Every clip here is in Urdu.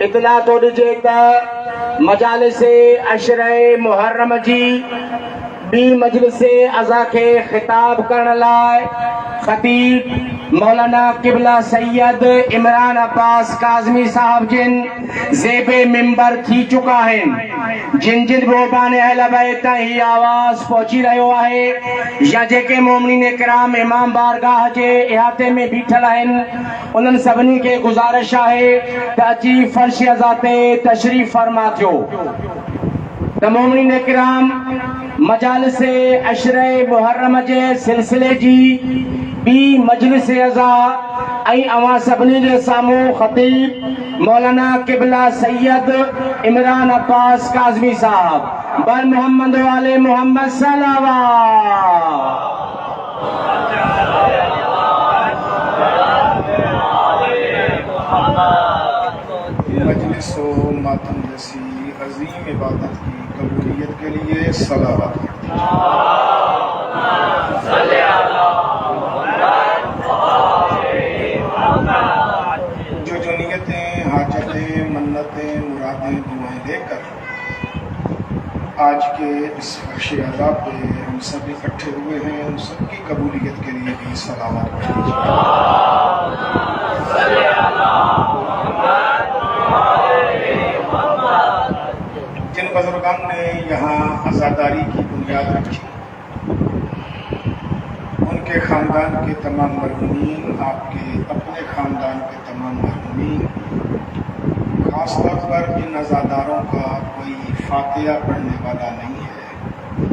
اطلاع تو ڈیجے تا مجالس عشرہ محرم جی بی مجلس ازا کے خطاب کرنے لائے خطیب مولانا قبلہ سید عمران عباس کاظمی صاحب جن زیب ممبر تھی چکا ہے جن روبان اہل بیت ہی آواز پہنچی رہے ہے یا جے کے مومنین کرام امام بارگاہ جے احاطے میں بیٹھل ہیں انہن سبنی کے گزارش ہے تاچی فرش ازاتے تشریف فرما تھو مومنین کرام مجالس عشرہ محرم جے سلسلے جی بی مجلس ازا ای اواں سبنی جے سامو خطیب مولانا قبلہ سید عمران عباس کاظمی صاحب بر محمد والے محمد صلوات مجلس و ماتم جیسی عظیم عبادت کی قبولیت کے لیے صلوات جو نیتیں حاجتیں منتیں مرادیں دعائیں لے کر آج کے اس فرش عزا پہ ہم سب اکٹھے ہوئے ہیں ان سب کی قبولیت کے لیے بھی صلوات جن بزرگان نے یہاں عزاداری کی بنیاد رکھی ان کے خاندان کے تمام مرحومین آپ کے اپنے خاندان کے تمام مرحومین خاص طور پر ان عزاداروں کا کوئی فاتحہ پڑھنے والا نہیں ہے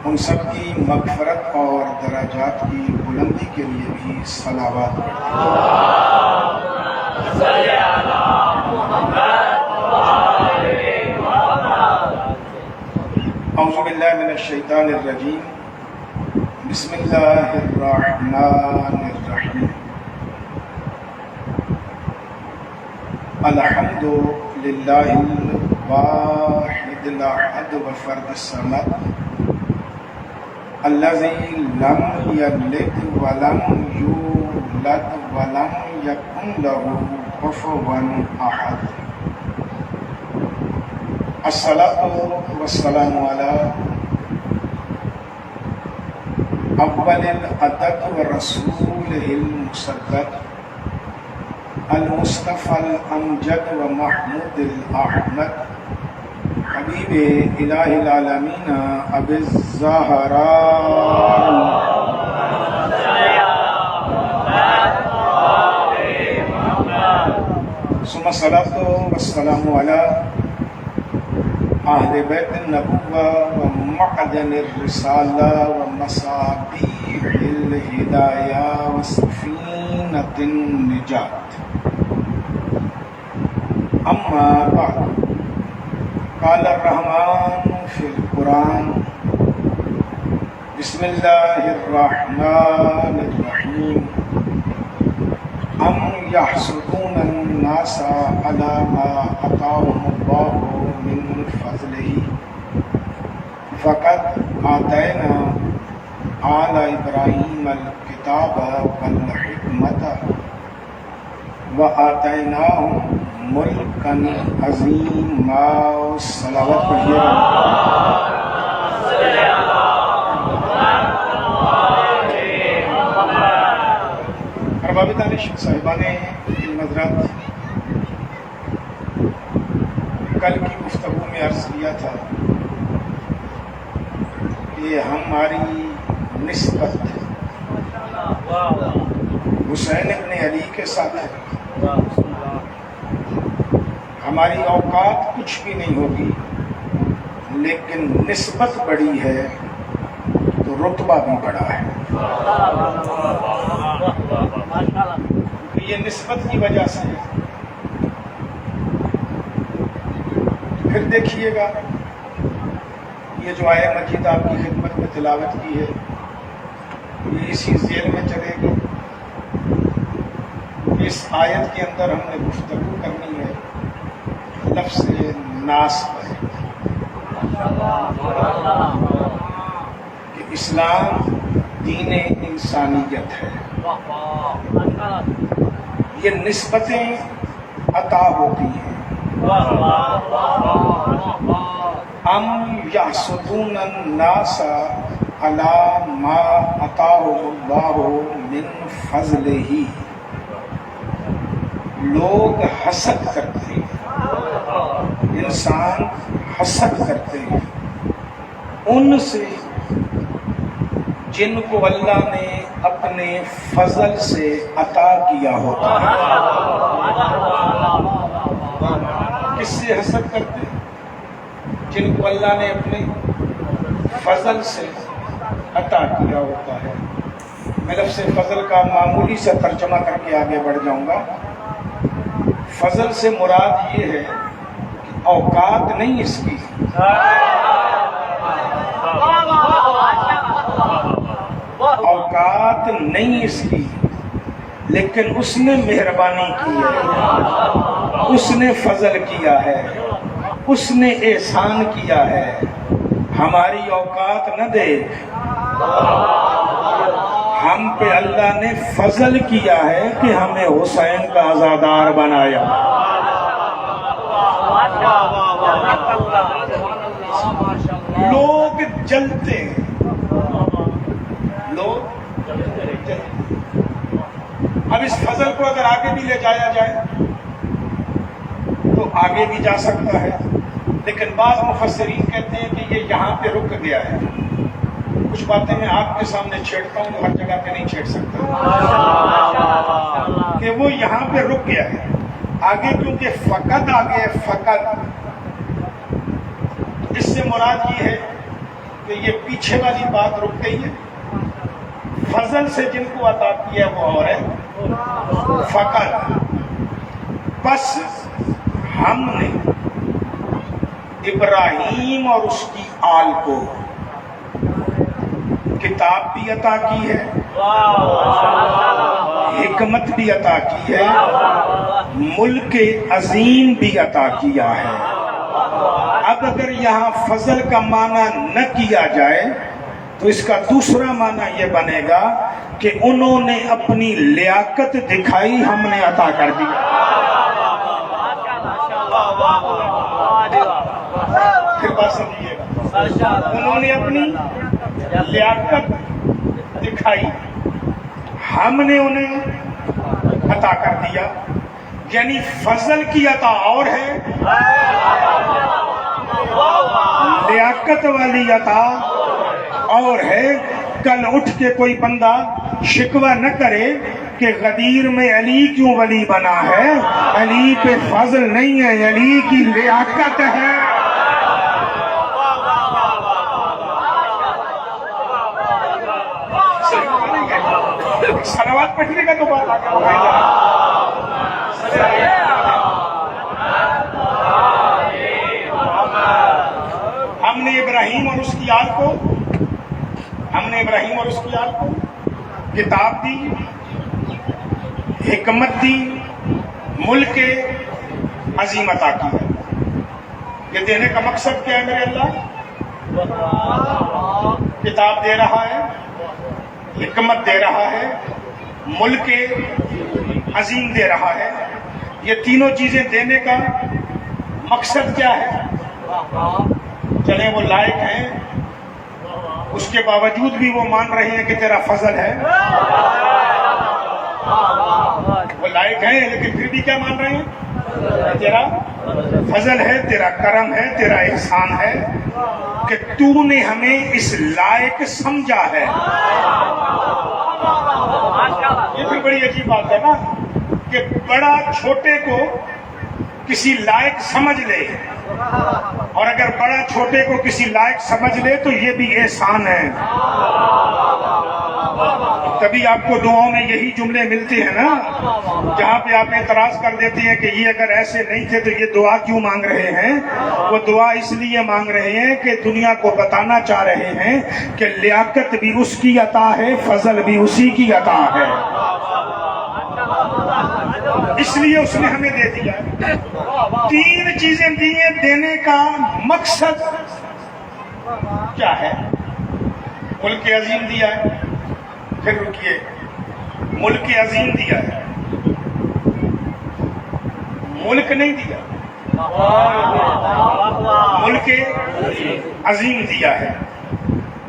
ان سب کی مغفرت اور درجات کی بلندی کے لیے بھی صلوات اعوذ باللہ من الشیطان الرجیم بسم اللہ الرحمن الرحیم الحمد للہ الواحد الاحد وفرد الصمد الذی لم یلد ولم یولد ولم یکن لہ کفوا احد الصلاۃ والسلام علی اول العدد ورسولہ المصدق المصطفى الامجد ومحمود الاحمد حبیب الہ العالمین ابی الزہراء ثم الصلاۃ والسلام علی اہل بیت النبوہ ومعدن الرسالہ ومصابیح الہدایہ وسفینۃ النجات اما بعد قال الرحمن فی القرآن بسم اللہ الرحمن الرحیم ام یحسدون الناس علی ما آتاهم اللہ من فضلہ فقد آتینا آل ابراہیم الکتاب والحکمت وآتیناہم ملکا عظیما صلوات پڑھیے ارباب دانش صاحبان حضرات کل کی گفتگو میں عرض کیا تھا کہ ہماری نسبت حسین ابن علی کے ساتھ ہے ہماری اوقات کچھ بھی نہیں ہوگی لیکن نسبت بڑی ہے تو رتبہ بھی بڑا ہے یہ نسبت کی وجہ سے پھر دیکھیے گا یہ جو آیت مجید آپ کی خدمت میں تلاوت کی ہے یہ اسی ذیل میں چلے گی اس آیت کے اندر ہم نے گفتگو کرنی ہے لفظ ناس پر کہ اسلام دین انسانیت ہے. یہ نسبتیں عطا ہوتی ہیں۔ ام یحسدون الناس علی ما عطاهم اللہ من فضلہ، لوگ حسد کرتے ہیں، انسان حسد کرتے ہیں ان سے جن کو اللہ نے اپنے فضل سے عطا کیا ہوتا ہے۔ کس سے حسد کرتے ہیں؟ جن کو اللہ نے اپنے فضل سے عطا کیا ہوتا ہے۔ میں لفظ فضل کا معمولی سا ترجمہ کر کے آگے بڑھ جاؤں گا۔ فضل سے مراد یہ ہے کہ اوقات نہیں اس کی، اوقات نہیں اس کی، لیکن اس نے مہربانی کی ہے، اس نے فضل کیا ہے، اس نے احسان کیا ہے۔ ہماری اوقات نہ دیکھ، ہم پہ اللہ نے فضل کیا ہے کہ ہمیں حسین کا عزادار بنایا۔ لوگ جلتے ہیں، لوگ جلتے ہیں۔ اب اس فضل کو اگر آگے بھی لے جایا جائے تو آگے بھی جا سکتا ہے، لیکن بعض مفسرین کہتے ہیں کہ یہ یہاں پہ رک گیا ہے۔ کچھ باتیں میں آپ کے سامنے چھیڑتا ہوں جو ہر جگہ پہ نہیں چھیڑ سکتا، کہ وہ یہاں پہ رک گیا ہے۔ آگے کیونکہ فقط آگے فقط، اس سے مراد یہ ہے کہ یہ پیچھے والی بات رک گئی ہے۔ فضل سے جن کو عطا کیا وہ اور ہے فقط، بس ہم نے ابراہیم اور اس کی آل کو کتاب بھی عطا کی ہے، حکمت بھی عطا کی ہے، ملک عظیم بھی عطا کیا ہے۔ اب اگر یہاں فضل کا معنی نہ کیا جائے تو اس کا دوسرا معنی یہ بنے گا کہ انہوں نے اپنی لیاقت دکھائی، ہم نے عطا کر دی۔ پھر بات سمجھیے گا، انہوں نے اپنی لیاقت دکھائی، ہم نے انہیں عطا کر دیا۔ یعنی فضل کی عطا اور ہے، لیاقت والی عطا اور ہے۔ کل اٹھ کے کوئی بندہ شکوہ نہ کرے کہ غدیر میں علی کیوں ولی بنا ہے، علی پہ فضل نہیں ہے، علی کی لیاقت ہے۔ صلوات پڑھنے کا تو بات آگے ہم نے ابراہیم اور اس کی آل کو، ہم نے ابراہیم اور اس کی آل کو کتاب دی، حکمت دی، ملک عظیم عطا کی ہے۔ یہ دینے کا مقصد کیا ہے میرے اللہ؟ کتاب دے رہا ہے، حکمت دے رہا ہے، ملک عظیم دے رہا ہے۔ یہ تینوں چیزیں دینے کا مقصد کیا ہے؟ چلے وہ لائق ہیں، اس کے باوجود بھی وہ مان رہے ہیں کہ تیرا فضل ہے، وہ لائق ہیں لیکن پھر بھی کیا مان رہے ہیں؟ تیرا فضل ہے، تیرا کرم ہے، تیرا احسان ہے کہ تو نے ہمیں اس لائق سمجھا ہے۔ یہ پھر بڑی عجیب بات ہے نا کہ بڑا چھوٹے کو کسی لائق سمجھ لے، اور اگر بڑا چھوٹے کو کسی لائق سمجھ لے تو یہ بھی احسان ہے۔ تبھی آپ کو دعاؤں میں یہی جملے ملتے ہیں نا، جہاں پہ آپ اعتراض کر دیتے ہیں کہ یہ اگر ایسے نہیں تھے تو یہ دعا کیوں مانگ رہے ہیں؟ وہ دعا اس لیے مانگ رہے ہیں کہ دنیا کو بتانا چاہ رہے ہیں کہ لیاقت بھی اس کی عطا ہے، فضل بھی اسی کی عطا ہے، اس لیے اس نے ہمیں دے دیا۔ تین چیزیں دی ہیں، دینے کا مقصد کیا ہے؟ ملک عظیم دیا ہے، پھر رکیے، ملک عظیم دیا ہے، ملک نہیں دیا، ملک عظیم دیا ہے.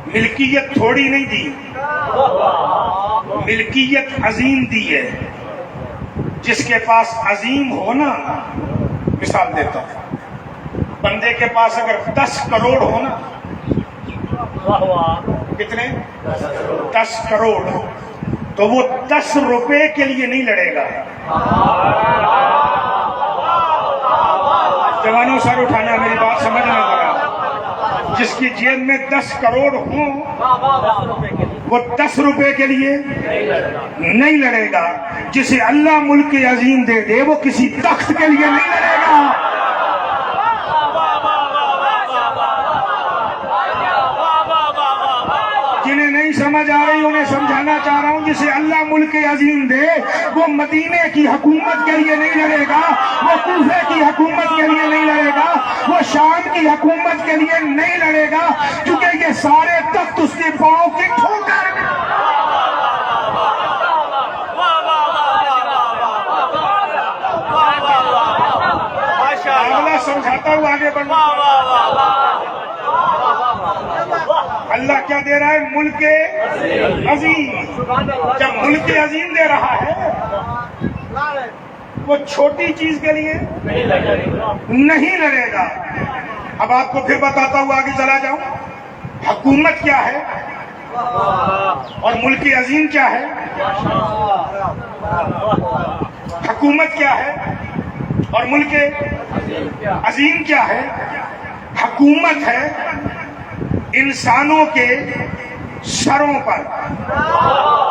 ملکیت تھوڑی نہیں دی، ملکیت عظیم دی ہے. جس کے پاس عظیم ہونا، مثال دیتا ہوں، بندے کے پاس اگر 10 کروڑ ہونا، کتنے؟ 10 کروڑ، تو وہ 10 روپے کے لیے نہیں لڑے گا. جوانوں سر اٹھانا، میری بات سمجھنا ذرا. جس کی جیب میں 10 کروڑ ہوں وہ 10 روپے کے لیے نہیں لڑے گا. جسے اللہ ملک عظیم دے دے وہ کسی تخت کے لیے نہیں لڑے گا. جنہیں نہیں سمجھ آ رہی انہیں سمجھانا چاہ رہا ہوں. جسے اللہ ملک عظیم دے وہ مدینے کی حکومت کے لیے نہیں لڑے گا، وہ کوفے کی حکومت کے لیے نہیں لڑے گا، وہ شام کی حکومت کے لیے نہیں لڑے گا، کیونکہ یہ سارے تخت اس کے پاؤں کی ٹھوکر. اگلا سمجھاتا ہوں، آگے بڑھنا. اللہ کیا دے رہا ہے؟ ملک عظیم. جب ملک عظیم دے رہا ہے وہ چھوٹی چیز کے لیے نہیں لڑے گا. اب آپ کو پھر بتاتا ہوں، آگے چلا جاؤں. حکومت کیا ہے اور ملک عظیم کیا ہے؟ حکومت کیا ہے اور ملک عظیم کیا ہے؟ حکومت ہے انسانوں کے سروں پر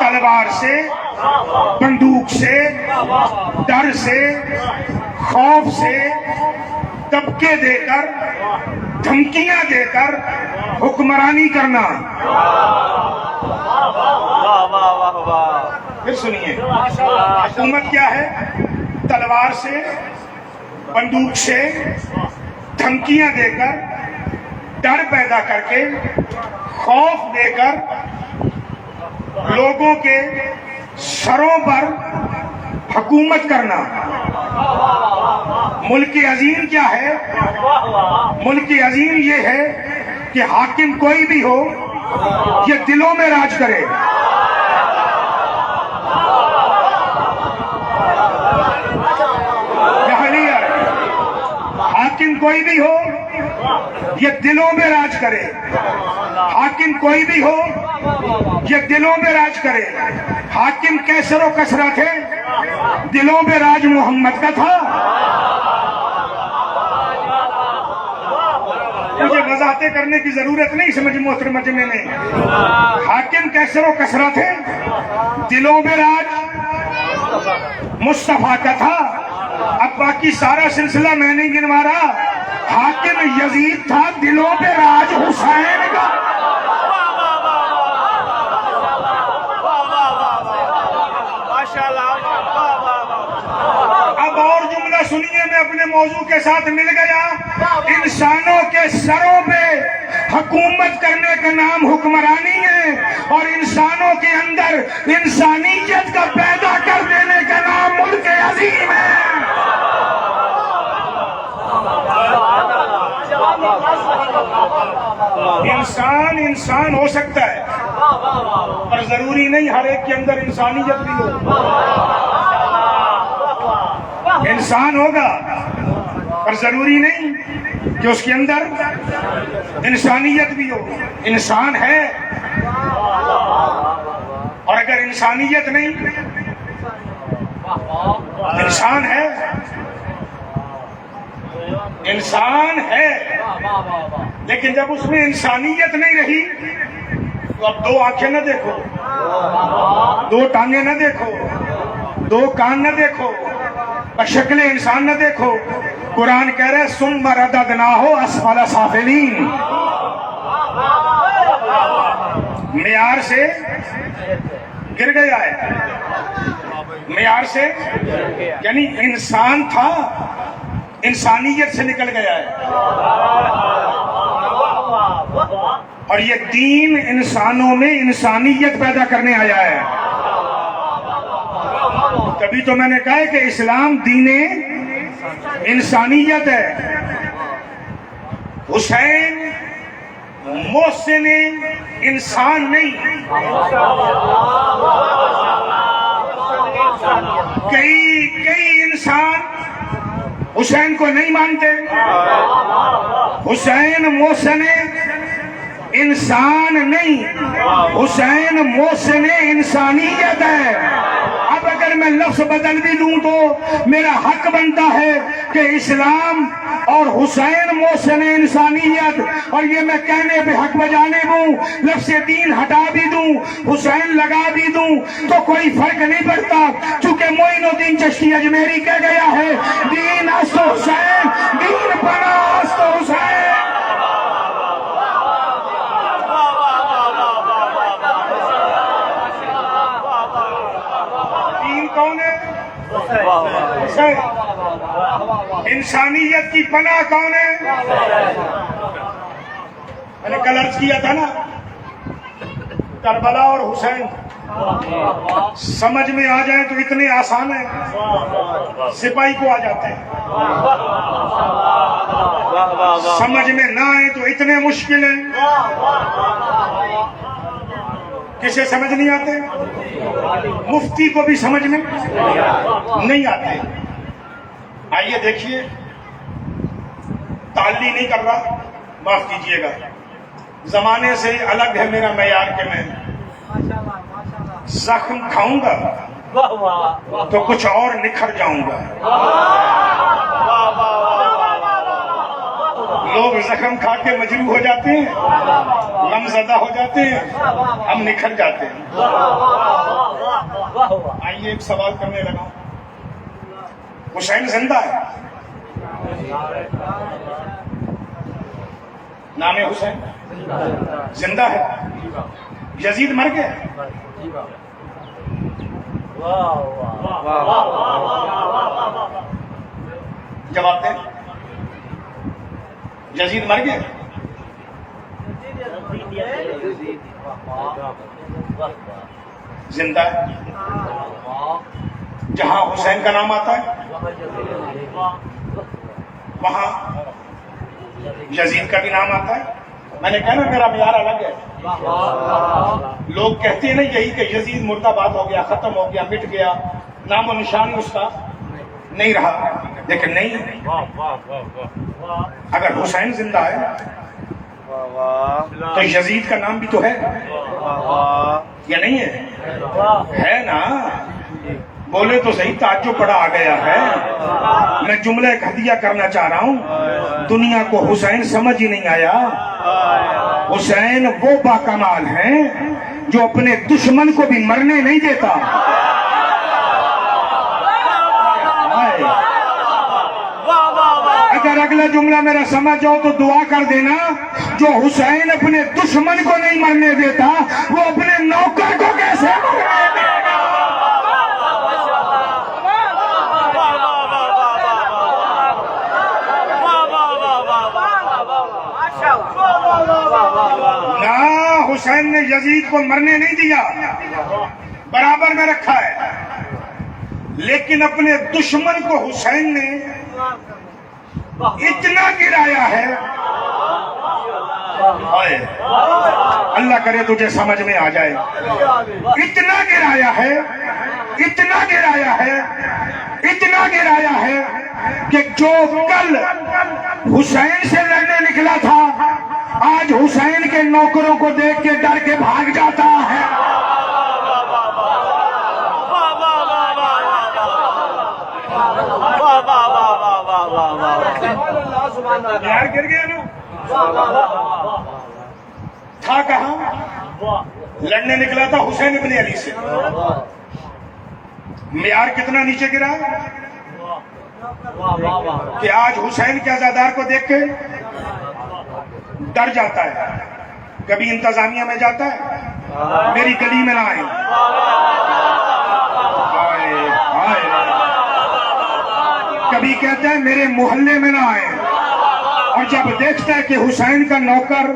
تلوار سے، بندوق سے، ڈر سے، خوف سے دبکے دے کر، دھمکیاں دے کر حکمرانی کرنا. پھر سنیے، حکومت کیا ہے؟ تلوار سے، بندوق سے، دھمکیاں دے کر، ڈر پیدا کر کے، خوف دے کر لوگوں کے سروں پر حکومت کرنا. ملک عظیم کیا ہے؟ ملک عظیم یہ ہے کہ حاکم کوئی بھی ہو یہ دلوں میں راج کرے. حاکم کوئی بھی ہو یہ دلوں میں راج کرے. حاکم کوئی بھی ہو یہ دلوں میں راج کرے. حاکم کیسر و کسرا تھے، دلوں میں راج محمد کا تھا. مجھے وضاحتیں کرنے کی ضرورت نہیں سمجھ محترم مجمع میں. حاکم کیسر و کسرا تھے، دلوں میں راج مصطفیٰ کا تھا. اب باقی سارا سلسلہ میں نہیں گنوا رہا. حاکم یزید تھا، دلوں پہ راج حسین کا. اب اور جملہ سنیے، میں اپنے موضوع کے ساتھ مل گیا. انسانوں کے سروں پہ حکومت کرنے کا نام حکمرانی ہے، اور انسانوں کے اندر انسانیت کا پیدا کر دینے کا نام ملک عظیم ہے. انسان ہو سکتا ہے پر ضروری نہیں ہر ایک کے اندر انسانیت بھی ہو. انسان ہوگا پر ضروری نہیں کہ اس کے اندر انسانیت بھی ہو. انسان ہے اور اگر انسانیت نہیں، انسان ہے، انسان ہے لیکن جب اس میں انسانیت نہیں رہی تو اب 2 آنکھیں نہ دیکھو، 2 ٹانگیں نہ دیکھو، 2 کان نہ دیکھو، شکل انسان نہ دیکھو. قرآن کہہ رہے ثم رددناہ اسفل سافلین. معیار سے گر گیا ہے، معیار سے یعنی انسان تھا، انسانیت سے نکل گیا ہے. اور یہ دین انسانوں میں انسانیت پیدا کرنے آیا ہے. تبھی تو میں نے کہا کہ اسلام دین انسانیت ہے. حسین محسن انسان نہیں. کئی انسان حسین کو نہیں مانتے. حسین محسن انسان نہیں، حسین محسن انسانیت ہے. اب اگر میں لفظ بدل بھی دوں تو میرا حق بنتا ہے کہ اسلام اور حسین محسن انسانیت، اور یہ میں کہنے پہ حق بجانے دوں، لفظ دین ہٹا بھی دوں، حسین لگا بھی دوں تو کوئی فرق نہیں پڑتا، چونکہ معین الدین چشتی اجمیری کہہ گیا ہے دین است و حسین، دین پناہ است و حسین. کون ہے؟ حسین. انسانیت کی پناہ کون ہے؟ میں نے کل عرض کیا تھا نا، کربلا اور حسین سمجھ میں آ جائیں تو اتنے آسان ہیں، سپاہی کو آ جاتے ہیں. سمجھ میں نہ آئے تو اتنے مشکل ہیں. کسے سمجھ نہیں آتے؟ مفتی کو بھی سمجھ میں نہیں آتے. آئیے دیکھیے، تعلی نہیں کر رہا، معاف کیجئے گا، زمانے سے الگ ہے میرا معیار کہ میں زخم کھاؤں گا تو کچھ اور نکھر جاؤں گا. لوگ زخم کھا کے مجروح ہو جاتے ہیں، غمزدہ ہو جاتے ہیں، ہم نکھر جاتے ہیں. آئیے ایک سوال کرنے لگا. حسین زندہ ہے؟ نام حسین زندہ ہے. یزید مر گیا؟ جواب دیں. یزید مر گیا؟ زندہ ہے. جہاں حسین کا نام آتا ہے وہاں یزید کا بھی نام آتا ہے. میں نے کہا نا میرا معیار الگ ہے. لوگ کہتے ہیں نا یہی کہ یزید مرد آباد ہو گیا، ختم ہو گیا، مٹ گیا، نام و نشان اس کا نہیں رہا. لیکن نہیں، اگر حسین زندہ ہے تو یزید کا نام بھی تو ہے یا نہیں ہے؟ ہے نا. بولے تو صحیح، تعجب بڑا آ گیا ہے. میں جملہ ایک ہدیہ کرنا چاہ رہا ہوں. دنیا کو حسین سمجھ ہی نہیں آیا. حسین وہ باکمال ہیں جو اپنے دشمن کو بھی مرنے نہیں دیتا. اگر اگلا جملہ میرا سمجھ آؤ تو دعا کر دینا، جو حسین اپنے دشمن کو نہیں مرنے دیتا وہ اپنے نوکر کو کیسے مرنے دے گا؟ نہ، حسین نے یزید کو مرنے نہیں دیا، برابر میں رکھا ہے. لیکن اپنے دشمن کو حسین نے اتنا گرایا ہے، اللہ کرے تجھے سمجھ میں آ جائے. اتنا گرایا ہے، اتنا گرایا ہے، اتنا گرایا ہے کہ جو کل حسین سے لڑنے نکلا تھا آج حسین کے نوکروں کو دیکھ کے ڈر کے بھاگ جاتا ہے. یار گر گیا نا. تھا کہاں؟ لڑنے نکلا تھا حسین ابن علی سے. معیار کتنا نیچے گرا کہ آج حسین کے عزادار کو دیکھ کے ڈر جاتا ہے. کبھی انتظامیہ میں جاتا ہے، میری گلی میں نہ آئے. کبھی کہتا ہے میرے محلے میں نہ آئے. اور جب دیکھتا ہے کہ حسین کا نوکر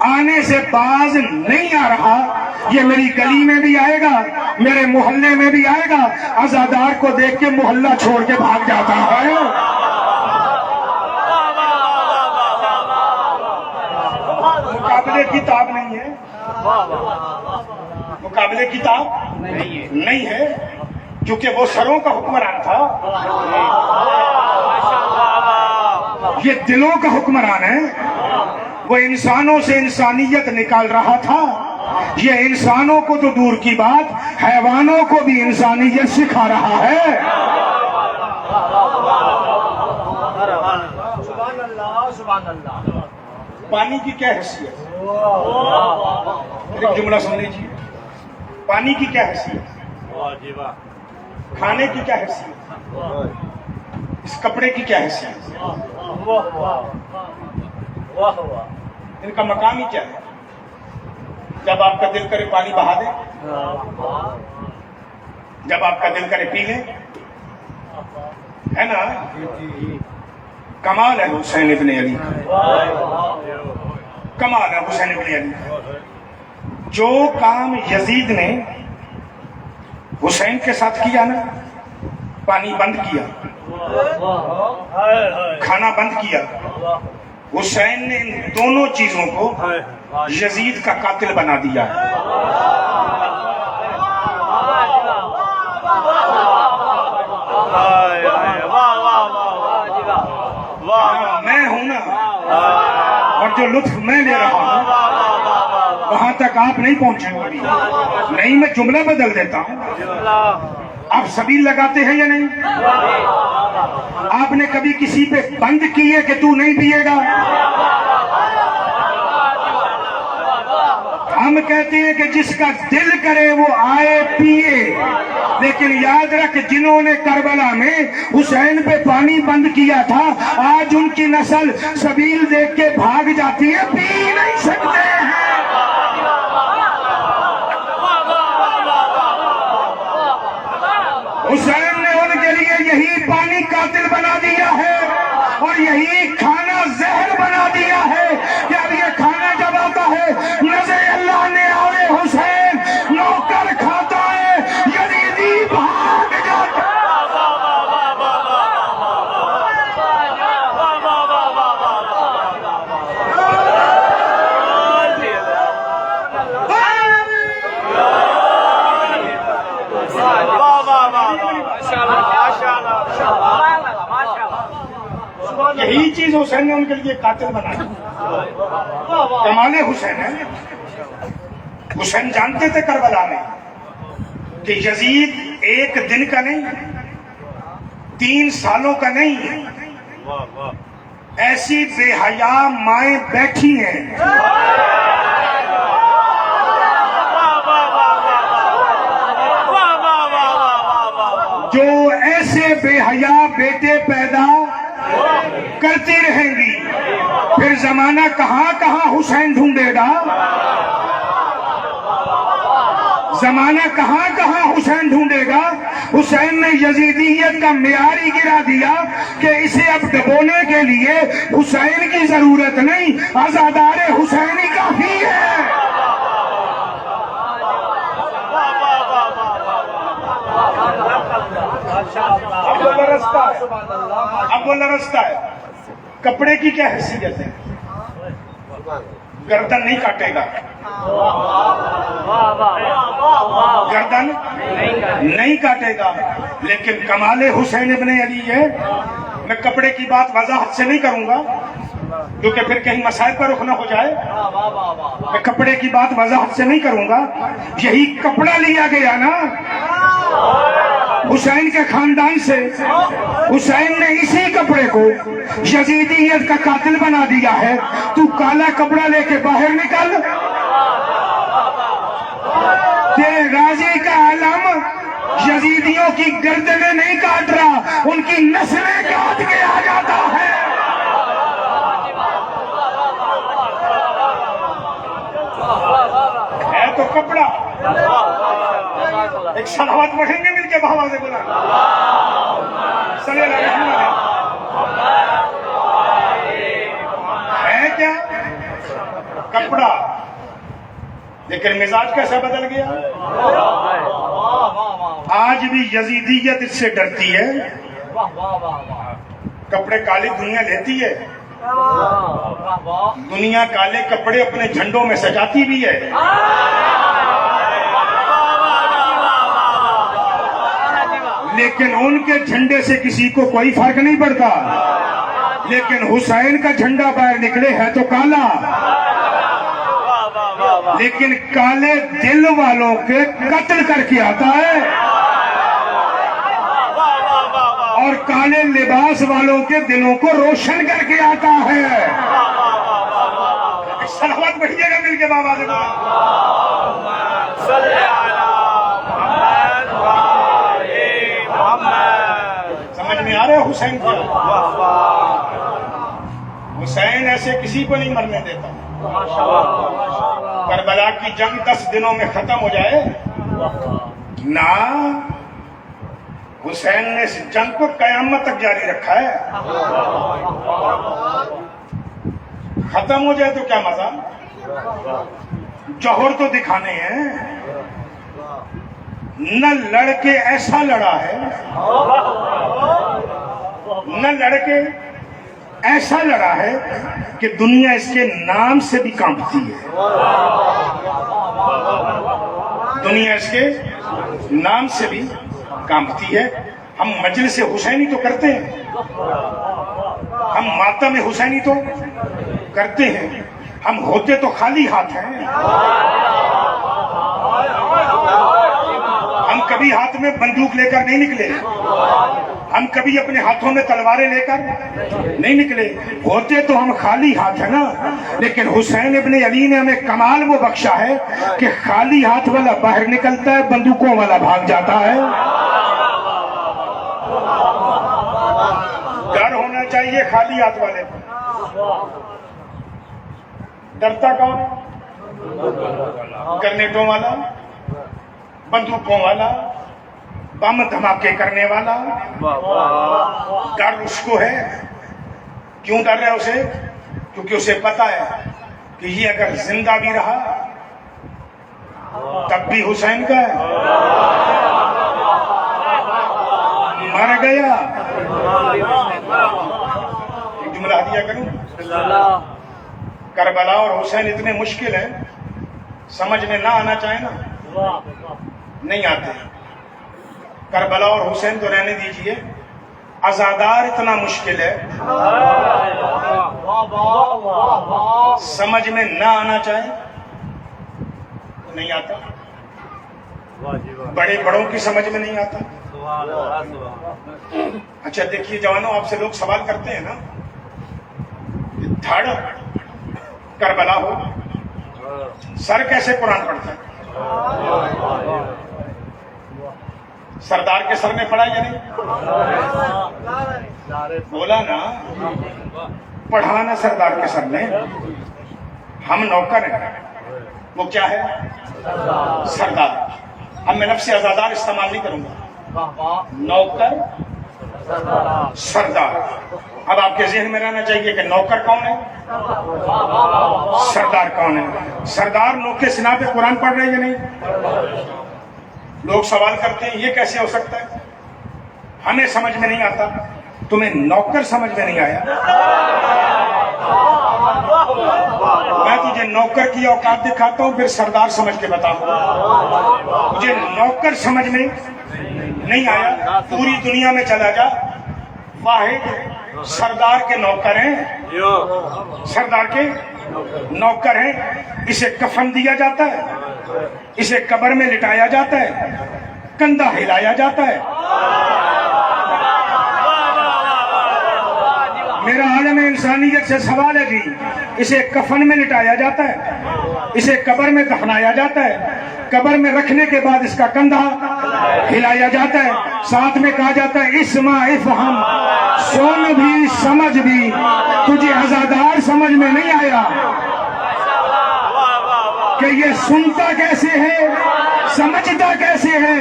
آنے سے باز نہیں آ رہا، یہ میری گلی میں بھی آئے گا، میرے محلے میں بھی آئے گا، عزادار کو دیکھ کے محلہ چھوڑ کے بھاگ جاتا ہے۔ مقابلے کی کتاب نہیں ہے، مقابلے کی کتاب نہیں ہے، کیونکہ وہ سروں کا حکمران تھا، یہ دلوں کا حکمران ہے۔ وہ انسانوں سے انسانیت نکال رہا تھا، یہ انسانوں کو تو دور کی بات، حیوانوں کو بھی انسانیت سکھا رہا ہے۔ پانی کی کیا حیثیت؟ ایک جملہ سن لیجیے، پانی کی کیا حیثیت؟ کھانے کی کیا حیثیت؟ اس کپڑے کی کیا حیثیت؟ ان کا مقام ہی کیا ہے؟ جب آپ کا دل کرے پانی بہا دیں، جب آپ کا دل کرے پی لیں، ہے نا؟ کمال ہے حسین ابن علی کا، کمال ہے حسین ابن علی کا۔ جو کام یزید نے حسین کے ساتھ کیا نا، پانی بند کیا، کھانا بند کیا، حسین نے ان دونوں چیزوں کو یزید کا قاتل بنا دیا ہے۔ میں ہوں نا، اور جو لطف میں لے رہا ہوں وہاں تک آپ نہیں پہنچے ہو ابھی، نہیں میں جملہ بدل دیتا ہوں۔ آپ سبیل لگاتے ہیں یا نہیں؟ آپ نے کبھی کسی پہ بند کیے کہ تو نہیں پیے گا؟ ہم کہتے ہیں کہ جس کا دل کرے وہ آئے پیے، لیکن یاد رکھ جنہوں نے کربلا میں حسین پہ پانی بند کیا تھا، آج ان کی نسل سبیل دیکھ کے بھاگ جاتی ہے، پی نہیں سکتے ہیں۔ حسین نے ان کے لیے یہی پانی قاتل بنا دیا ہے، اور یہی کھانا زہر بنا دیا ہے کہ اب یہ کھانا جب آتا ہے نظر اللہ نے آئے حسین نوکر کھاتا ہے، یزیدی بھاگ جاتا ہے۔ یہی چیز حسین نے ان کے لیے قاتل بنایا۔ کمال حسین ہے۔ حسین جانتے تھے کربلا میں کہ یزید ایک دن کا نہیں، 3 سالوں کا نہیں، ایسی بے حیا مائیں بیٹھی ہیں جو ایسے بے حیا بیٹے پیدا کرتی رہیں گی، پھر زمانہ کہاں کہاں حسین ڈھونڈے گا، زمانہ کہاں کہاں حسین ڈھونڈے گا۔ حسین نے یزیدیت کا معیار ہی گرا دیا کہ اسے اب دبونے کے لیے حسین کی ضرورت نہیں، عزادار حسین ہی کافی ہے۔ اب وہ لرزتا ہے۔ کپڑے کی کیا حیثیت ہے؟ گردن نہیں کاٹے گا، گردن نہیں کاٹے گا، لیکن کمال حسین ابن علی ہے۔ میں کپڑے کی بات وضاحت سے نہیں کروں گا کیونکہ پھر کہیں مسائل پر رخ نہ ہو جائے، میں کپڑے کی بات وضاحت سے نہیں کروں گا۔ یہی کپڑا لیا گیا نا حسین کے خاندان سے، حسین نے اسی کپڑے کو یزیدیت کا قاتل بنا دیا ہے۔ تو کالا کپڑا لے کے باہر نکل، تیرے غازی کا علم یزیدیوں کی گردنیں نہیں کاٹ رہا، ان کی نسلیں کاٹ کے آ جاتا ہے۔ ہے تو کپڑا۔ ایک صلوات پڑھیں گے مل کے بہوا سے بولا صلی اللہ علیہ وسلم۔ کپڑا، لیکن مزاج کیسا بدل گیا؟ آج بھی یزیدیت اس سے ڈرتی ہے. کپڑے کالے دنیا لیتی ہے، دنیا کالے کپڑے اپنے جھنڈوں میں سجاتی بھی ہے. لیکن ان کے جھنڈے سے کسی کو کوئی فرق نہیں پڑتا. لیکن حسین کا جھنڈا باہر نکلے ہے تو کالا. لیکن کالے دل والوں کے قتل کر کے آتا ہے اور کالے لباس والوں کے دلوں کو روشن کر کے آتا ہے. صلوات پڑھیے گا مل کے بابا سے. سمجھ میں آ رہا ہے حسین کو؟ حسین ایسے کسی کو نہیں مرنے دیتا. کربلا کی جنگ 10 دنوں میں ختم ہو جائے نہ، حسین نے اس جنگ کو قیامت تک جاری رکھا ہے. ختم ہو جائے تو کیا مزہ؟ جوہر تو دکھانے ہیں. نہ لڑکے ایسا لڑا ہے، نہ لڑکے ایسا لڑا ہے کہ دنیا اس کے نام سے بھی کانپتی ہے. دنیا اس کے نام سے بھی کانپتی ہے. ہم مجلس حسینی تو کرتے ہیں، ہم ماتم حسینی تو کرتے ہیں، ہم ہوتے تو خالی ہاتھ ہیں. ہم کبھی ہاتھ میں بندوق لے کر نہیں نکلے، ہم کبھی اپنے ہاتھوں میں تلواریں لے کر نہیں نکلے. ہوتے تو ہم خالی ہاتھ ہیں نا. لیکن حسین ابن علی نے ہمیں کمال وہ بخشا ہے کہ خالی ہاتھ والا باہر نکلتا ہے، بندوقوں والا بھاگ جاتا ہے. ڈر ہونا چاہیے خالی ہاتھ والے کو. ڈرتا کون؟ گرنیٹوں والا، بندوقوں والا، بم دھماکے کرنے والا. ڈر اس کو ہے. کیوں ڈر رہا ہے اسے؟ کیونکہ اسے پتا ہے کہ یہ اگر زندہ بھی رہا تب بھی حسین کا ہے، مر گیا. ایک جملہ ہدیہ کروں. کربلا اور حسین اتنے مشکل ہیں، سمجھ میں نہ آنا چاہے نا نہیں آتے. کربلا اور حسین تو رہنے دیجئے، عزادار اتنا مشکل ہے، سمجھ میں نہ آنا چاہے نہیں آتا. بڑے بڑوں کی سمجھ میں نہیں آتا. اچھا دیکھیے جوانوں، آپ سے لوگ سوال کرتے ہیں نا، دھڑ کربلا ہو، سر کیسے قرآن پڑھتا ہے؟ سردار کے سر میں پڑھا یا نہیں؟ بولا نا، پڑھا نا سردار کے سر میں. ہم نوکر ہیں، وہ کیا ہے؟ سردار. اب میں لفظ عزادار استعمال نہیں کروں گا. نوکر، سردار. اب آپ کے ذہن میں رہنا چاہیے کہ نوکر کون ہے، سردار کون ہے. سردار نوک کے سنا پہ قرآن پڑھ رہے ہیں یا نہیں؟ لوگ سوال کرتے ہیں یہ کیسے ہو سکتا ہے؟ ہمیں سمجھ میں نہیں آتا، تمہیں نوکر سمجھ میں نہیں آیا؟ میں تجھے نوکر کی اوقات دکھاتا ہوں، پھر سردار سمجھ کے بتاؤں گا. مجھے نوکر سمجھ میں نہیں آیا، پوری دنیا میں چلا جا، واحد سردار کے نوکر ہیں، سردار کے نوکر ہیں. اسے کفن دیا جاتا ہے، اسے قبر میں لٹایا جاتا ہے، کندھا ہلایا جاتا ہے. میرا عالم انسانیت سے سوال ہے جی، اسے کفن میں لٹایا جاتا ہے، اسے قبر میں دفنایا جاتا ہے، قبر میں رکھنے کے بعد اس کا کندھا ہلایا جاتا ہے، ساتھ میں کہا جاتا ہے اسمع افہم، سن بھی سمجھ بھی. تجھے عزادار سمجھ میں نہیں آیا کہ یہ سنتا کیسے ہے، سمجھتا کیسے ہے.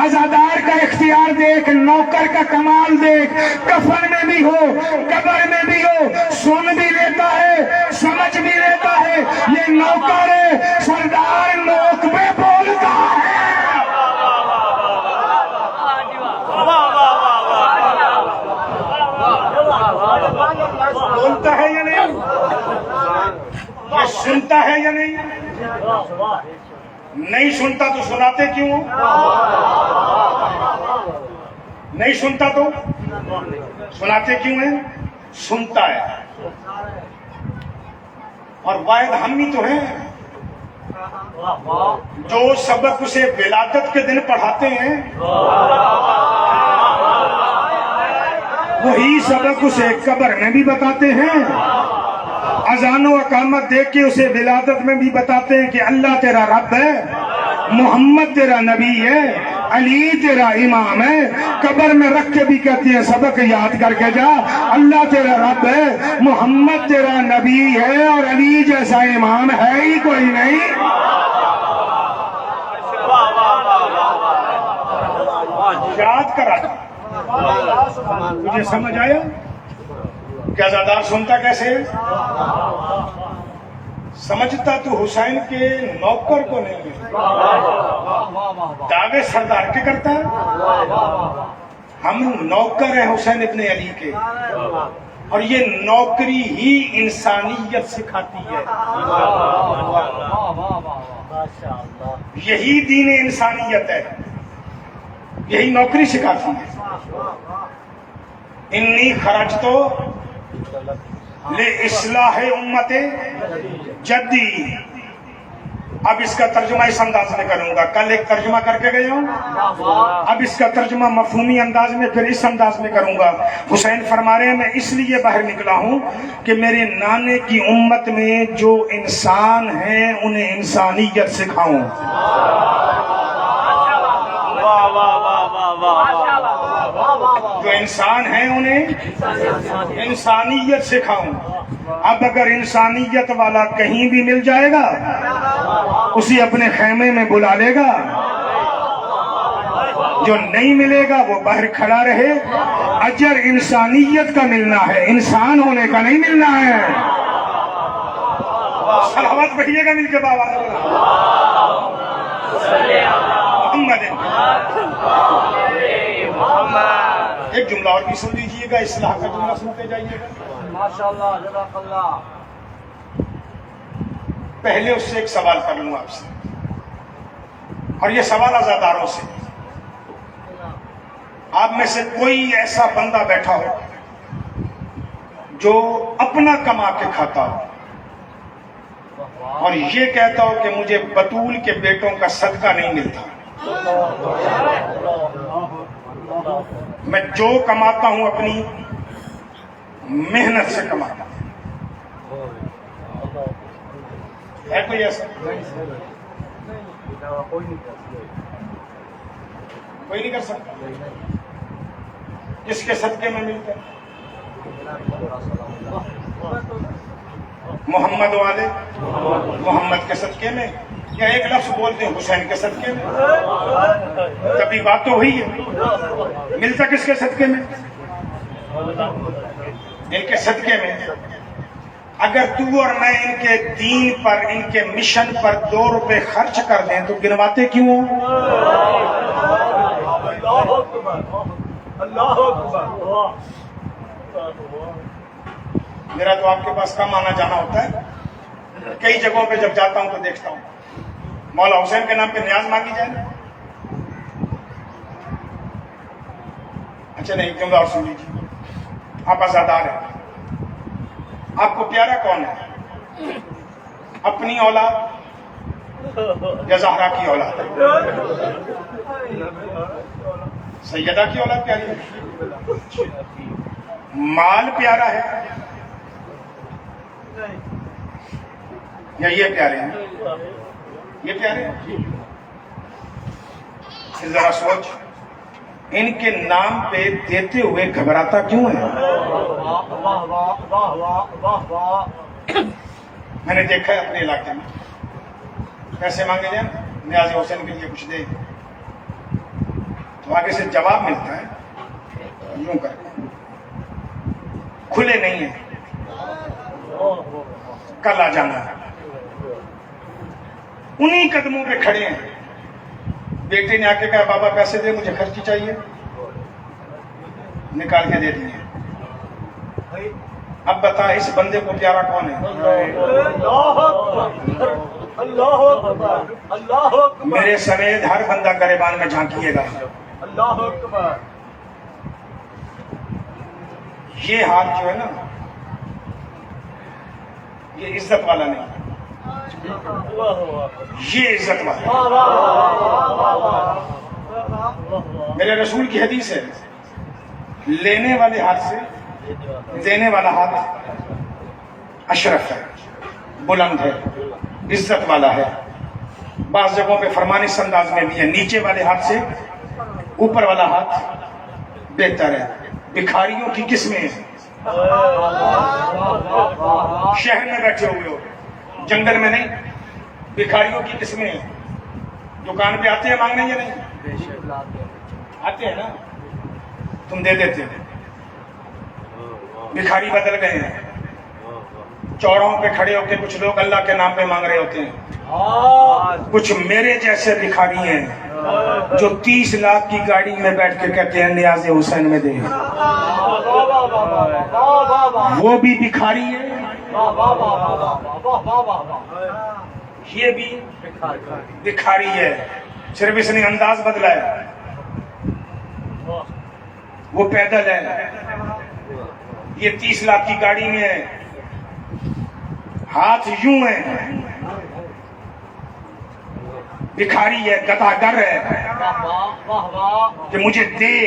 عزادار کا اختیار دیکھ، نوکر کا کمال دیکھ. کفن میں بھی ہو، قبر میں بھی ہو، سن بھی لیتا ہے، سمجھ بھی لیتا ہے. یہ بولتا ہے یا نہیں؟ یہ سنتا ہے یا نہیں؟ نہیں سنتا تو سناتے کیوں ہو؟ نہیں سنتا تو سناتے کیوں ہیں؟ سنتا ہے، اور واحد ہم ہی تو ہیں جو سبق اسے ولادت کے دن پڑھاتے ہیں، وہی سبق اسے قبر میں بھی بتاتے ہیں، اذان و اقامت دیکھ کے اسے ولادت میں بھی بتاتے ہیں کہ اللہ تیرا رب ہے، محمد تیرا نبی ہے، علی تیرا امام ہے، قبر میں رکھ کے بھی کہتے ہیں سبق یاد کر کے جا، اللہ تیرا رب ہے، محمد تیرا نبی ہے، اور علی جیسا امام ہے ہی کوئی نہیں۔ یاد کرا تجھے سمجھ آیا؟ کیا زادار سنتا کیسے ہے؟ سمجھتا تو حسین کے نوکر کو نہیں ہے، دعوے سردار کے کرتا ہے۔ ہم نوکر ہیں حسین ابن علی کے، اور یہ نوکری ہی انسانیت سکھاتی ہے، یہی دین انسانیت ہے، یہی نوکری سکھاتی ہے۔ انی خرجتو لِإِصْلَاحِ أُمَّتِ جدی۔ اب اس کا ترجمہ اس انداز میں کروں گا، کل ایک ترجمہ کر کے گیا ہوں، اب اس کا ترجمہ مفہومی انداز میں پھر اس انداز میں کروں گا۔ حسین فرما رہے ہیں میں اس لیے باہر نکلا ہوں کہ میرے نانے کی امت میں جو انسان ہیں انہیں انسانیت سکھاؤں، جو انسان ہیں انہیں انسانیت سکھاؤں۔ اب اگر انسانیت والا کہیں بھی مل جائے گا اسے اپنے خیمے میں بلا لے گا، جو نہیں ملے گا وہ باہر کھڑا رہے، اجر انسانیت کا ملنا ہے، انسان ہونے کا نہیں ملنا ہے۔ صلوات پڑھیے گا مل کے بابا ایک جملہ اور بھی سن لیجئے گا، اصلاح کا جملہ سنتے جائیے گا۔ ماشاءاللہ جزاک اللہ۔ پہلے اس سے ایک سوال کر لوں آپ سے، اور یہ سوال عزاداروں سے۔ آپ میں سے کوئی ایسا بندہ بیٹھا ہو جو اپنا کما کے کھاتا ہو اور یہ کہتا ہو کہ مجھے بطول کے بیٹوں کا صدقہ نہیں ملتا، میں جو کماتا ہوں اپنی محنت سے کماتا ہوں، ہے کوئی ایسا؟ کوئی نہیں کر سکتا؟ کس کے صدقے میں ملتا ہے؟ محمد والے محمد کے صدقے میں، یا ایک لفظ بولتے ہیں حسین کے صدقے میں؟ کبھی بات تو ہوئی ہے، ملتا کس کے صدقے میں؟ ان کے صدقے میں۔ اگر تو اور میں ان کے دین پر، ان کے مشن پر 2 روپے خرچ کر دیں تو گنواتے کیوں ہوں؟ میرا تو آپ کے پاس کم آنا جانا ہوتا ہے، کئی جگہوں پہ جب جاتا ہوں تو دیکھتا ہوں مولا حسین کے نام پہ نیاز مانگی جائے۔ اچھا نہیں، جملہ اور سن لیجیے، آپ آزادار ہیں، آپ کو پیارا کون ہے؟ اپنی اولاد یا زہرا کی اولاد؟ سیدہ کی اولاد پیاری ہے؟ مال پیارا ہے یا یہ پیارے ہیں؟ یہ پیارے ہیں؟ ذرا سوچ، ان کے نام پہ دیتے ہوئے گھبراتا کیوں ہے؟ میں نے دیکھا ہے اپنے علاقے میں، پیسے مانگے جائیں نیاز حسین کے لیے کچھ دے تو آگے سے جواب ملتا ہے یوں کر کے، کھلے نہیں ہیں، کل آ جانا ہے۔ انہی قدموں پہ کھڑے ہیں، بیٹے نے آ کے کہا بابا پیسے دے مجھے خرچی چاہیے، نکال کے دے دیے، اب بتا اس بندے کو پیارا کون ہے؟ اللہ اکبر اللہ اکبر میرے سمیت ہر بندہ گریبان میں جھانکیے گا. اللہ اکبر. یہ ہاتھ جو ہے نا یہ عزت والا نہیں، یہ عزت والا. میرے رسول کی حدیث ہے لینے والے ہاتھ سے دینے والا ہاتھ اشرف ہے، بلند ہے، عزت والا ہے. بعض جگہوں پہ فرمان اس انداز میں بھی ہے نیچے والے ہاتھ سے اوپر والا ہاتھ بہتر ہے. بھکاریوں کی قسمیں ہیں، شہر میں بیٹھے ہوئے ہو جنگل میں نہیں، بھکاریوں کی قسمیں ہیں. دکان پہ آتے ہیں مانگنے یا نہیں؟ آتے ہیں نا، تم دے دیتے ہو. بھکاری بدل گئے ہیں، چوراہوں پہ کھڑے ہو کے کچھ لوگ اللہ کے نام پہ مانگ رہے ہوتے ہیں. کچھ میرے جیسے بھکاری ہیں جو 30 لاکھ کی گاڑی میں بیٹھ کے کہتے ہیں نیاز حسین میں دے. وہ بھی بھکاری ہے، یہ بھی بھکاری ہے، صرف اس نے انداز بدلا ہے. وہ پیدل ہے، یہ 30 لاکھ کی گاڑی میں ہے. ہاتھ یوں ہے، بھکاری ہے، گداگر ہے کہ مجھے دے.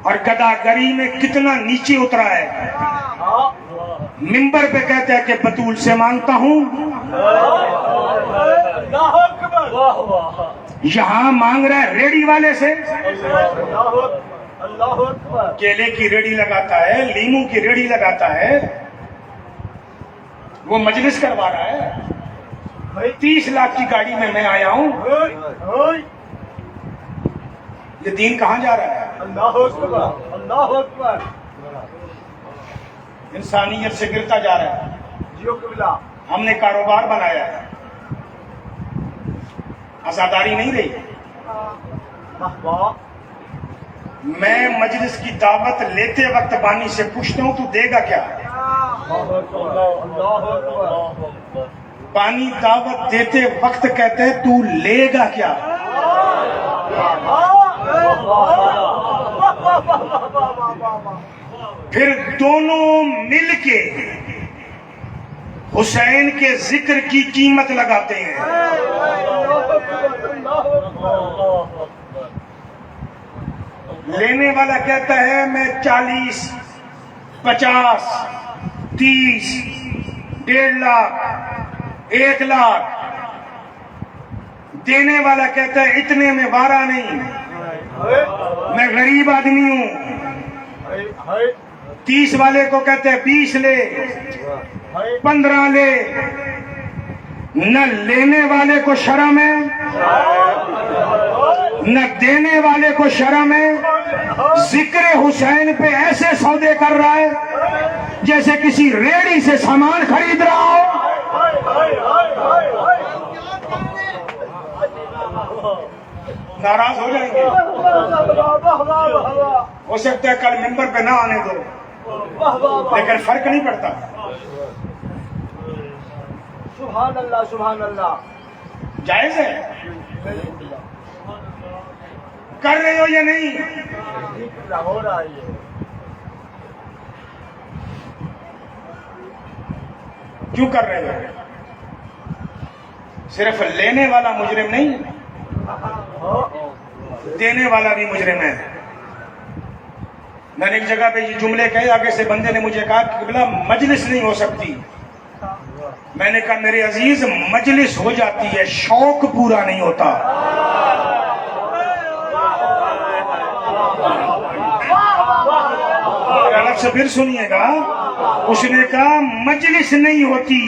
اور گداگری میں کتنا نیچے اترا ہے. منبر پہ کہتا ہے کہ بطول سے مانگتا ہوں، یہاں مانگ رہا ہے ریڑی والے سے. کیلے کی ریڑی لگاتا ہے، لیمو کی ریڑی لگاتا ہے، وہ مجلس کروا رہا ہے. 30 لاکھ کی گاڑی میں آیا ہوں. یہ دین کہاں جا رہا ہے؟ اللہ اکبر اللہ اکبر. انسانیت سے گرتا جا رہا ہے. جیو قبلہ. ہم نے کاروبار بنایا ہے، آزاداری نہیں رہی. میں مجلس کی دعوت لیتے وقت بانی سے پوچھتا ہوں تو دے گا کیا؟ بانی دعوت دیتے وقت کہتے ہیں تو لے گا کیا؟ پھر دونوں مل کے حسین کے ذکر کی قیمت لگاتے ہیں. لینے والا کہتا ہے میں 40 50 30 1.5 لاکھ 1 لاکھ. دینے والا کہتا ہے اتنے میں وارا نہیں، میں غریب آدمی ہوں. 30 والے کو کہتے ہیں 20 لے 15 لے. نہ لینے والے کو شرم ہے نہ دینے والے کو شرم ہے. ذکر حسین پہ ایسے سودے کر رہا ہے جیسے کسی ریڑی سے سامان خرید رہا ہو. ناراض ہو جائیں گے، ہو سکتا ہے کل ممبر پہ نہ آنے دو، لیکن فرق نہیں پڑتا. سبحان اللہ سبحان اللہ. جائز ہے، کر رہے ہو یا نہیں؟ ہو رہا ہے. کیوں کر رہے ہو؟ صرف لینے والا مجرم نہیں، دینے والا بھی مجرم ہے. میں نے ایک جگہ پہ یہ جملے کہے، آگے سے بندے نے مجھے کہا کہ قبلہ مجلس نہیں ہو سکتی. میں نے کہا میرے عزیز مجلس ہو جاتی ہے، شوق پورا نہیں ہوتا. الگ سے پھر سنیے گا، اس نے کہا مجلس نہیں ہوتی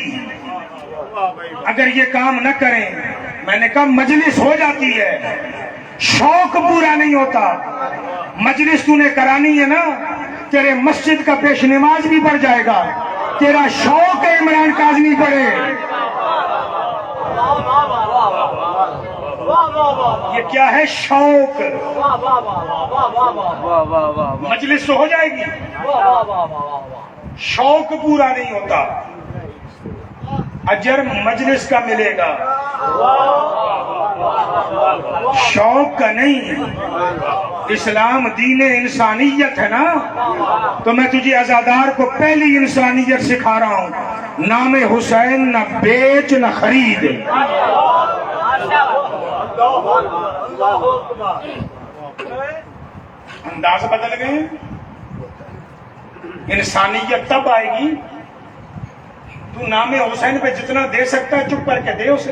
اگر یہ کام نہ کریں. میں نے کہا مجلس ہو جاتی ہے، شوق پورا نہیں ہوتا. مجلس تو نے کرانی ہے نا، تیرے مسجد کا پیش نماز بھی بڑھ جائے گا. تیرا شوق ہے عمران کاظمی پڑھے. یہ کیا ہے؟ شوق. مجلس تو ہو جائے گی، شوق پورا نہیں ہوتا. اجر مجلس کا ملے گا، شوق کا نہیں. اسلام دین انسانیت ہے نا، تو میں تجھے عزادار کو پہلی انسانیت سکھا رہا ہوں. نام حسین نہ بیچ نہ خرید. انداز بدل گئے. انسانیت تب آئے گی تو نام حسین پہ جتنا دے سکتا ہے چپ کر کے دے اسے.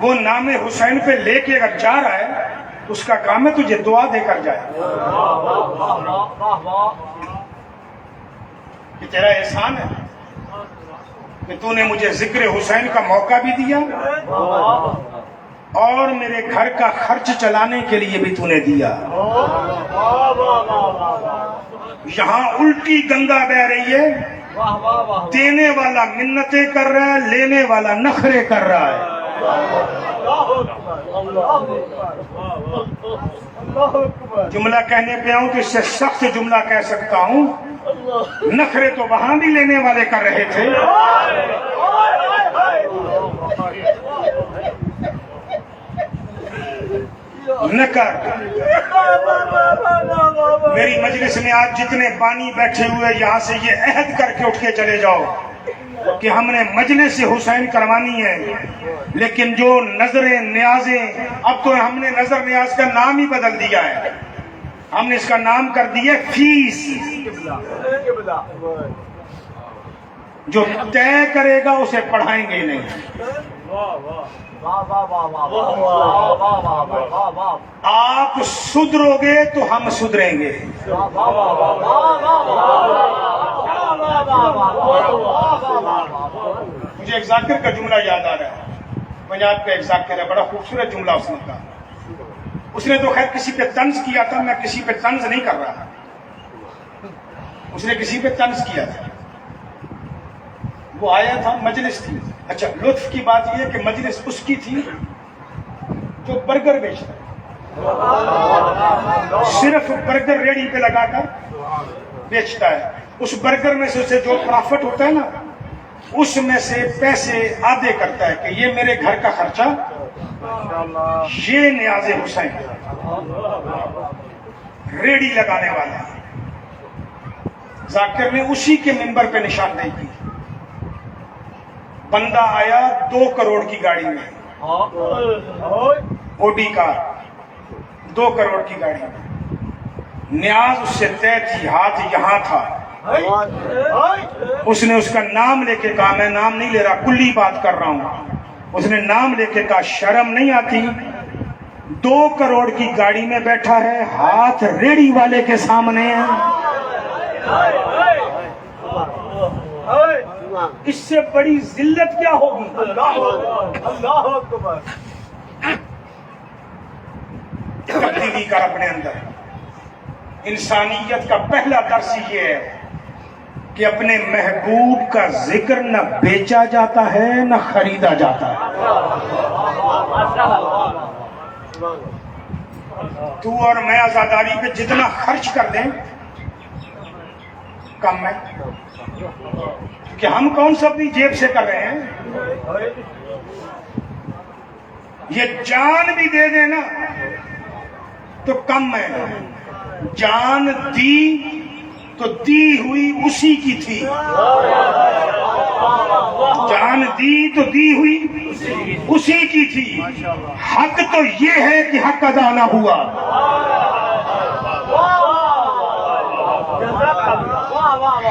وہ نام حسین پہ لے کے اگر جا رہا ہے تو اس کا کام ہے تجھے دعا دے کر جائے کہ تیرا احسان ہے کہ تو نے مجھے ذکر حسین کا موقع بھی دیا اور میرے گھر کا خرچ چلانے کے لیے بھی تو نے دیا. یہاں الٹی گنگا بہ رہی ہے. دینے والا منتیں کر رہا ہے، لینے والا نخرے کر رہا ہے. جملہ کہنے پہ آؤں تو اس سے سخت جملہ کہہ سکتا ہوں، نخرے تو وہاں بھی لینے والے کر رہے تھے. نہ کر. میری مجلس میں آج جتنے بانی بیٹھے ہوئے یہاں سے یہ عہد کر کے اٹھ کے چلے جاؤ کہ ہم نے مجلس حسین کروانی ہے، لیکن جو نظریں نیازیں، اب تو ہم نے نظر نیاز کا نام ہی بدل دیا ہے. ہم نے اس کا نام کر دیا فیس. جو طے کرے گا اسے پڑھائیں گے نہیں. آپ سدھرو گے تو ہم سدھریں گے. مجھے ایک ذاکر کا جملہ یاد آ رہا ہے. پنجاب کا ایک ذاکر ہے، بڑا خوبصورت جملہ اس نے کہا. اس نے تو خیر کسی پہ طنز کیا تھا، میں کسی پہ طنز نہیں کر رہا. اس نے کسی پہ طنز کیا تھا. وہ آیا تھا، مجلس تھی. اچھا، لطف کی بات یہ ہے کہ مجلس اس کی تھی جو برگر بیچتا ہے. صرف برگر ریڑھی پہ لگا کر بیچتا ہے. اس برگر میں سے اسے جو پرافٹ ہوتا ہے نا، اس میں سے پیسے آدھے کرتا ہے کہ یہ میرے گھر کا خرچہ، یہ نیاز حسین ریڑھی لگانے والا. ذاکر نے اسی کے منبر پہ نشاندہی کی. بندہ آیا 2 کروڑ کی گاڑی میں، اوڈی کار، 2 کروڑ کی گاڑی میں. نیاز اس سے طے تھی، ہاتھ یہاں تھا. اس نے اس کا نام لے کے کہا، میں نام نہیں لے رہا، کلی بات کر رہا ہوں. اس نے نام لے کے کہا، شرم نہیں آتی؟ 2 کروڑ کی گاڑی میں بیٹھا ہے، ہاتھ ریڑھی والے کے سامنے ہے. اس سے بڑی ذلت کیا ہوگی؟ اللہ اکبر. تبدیلی کر اپنے اندر. انسانیت کا پہلا درس یہ ہے کہ اپنے محبوب کا ذکر نہ بیچا جاتا ہے نہ خریدا جاتا ہے. تو اور میں آزاداری پہ جتنا خرچ کر دیں کم ہے، کہ ہم کون سا اپنی جیب سے کر رہے ہیں. یہ جان بھی دے دینا تو کم ہے. جان دی تو دی ہوئی اسی کی تھی. جان دی تو دی ہوئی اسی کی تھی. حق تو یہ ہے کہ حق ادا نہ ہوا.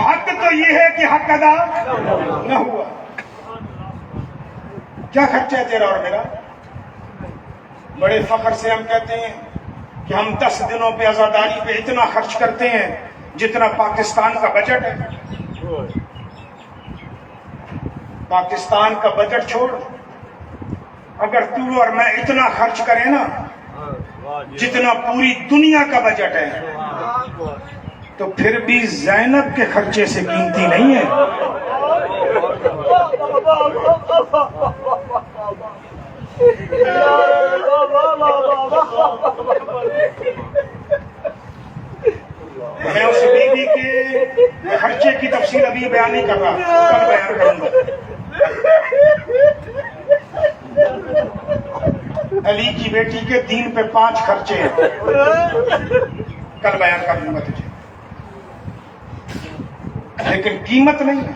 حق تو یہ ہے کہ حق ادا نہ ہوا. کیا خرچہ ہے تیرا اور میرا؟ بڑے فخر سے ہم کہتے ہیں کہ ہم 10 دنوں پہ آزاداری پہ اتنا خرچ کرتے ہیں جتنا پاکستان کا بجٹ ہے. پاکستان کا بجٹ چھوڑ، اگر تو اور میں اتنا خرچ کریں نا جتنا پوری دنیا کا بجٹ ہے، تو پھر بھی زینب کے خرچے سے قیمتی نہیں ہے. میں اس بیوی کے خرچے کی تفصیل ابھی بیان نہیں کر رہا، کل بیان کروں گا۔ علی کی بیٹی کے دین پہ 5 خرچے ہیں، کل بیان کر دوں گا تجھے، لیکن قیمت نہیں ہے۔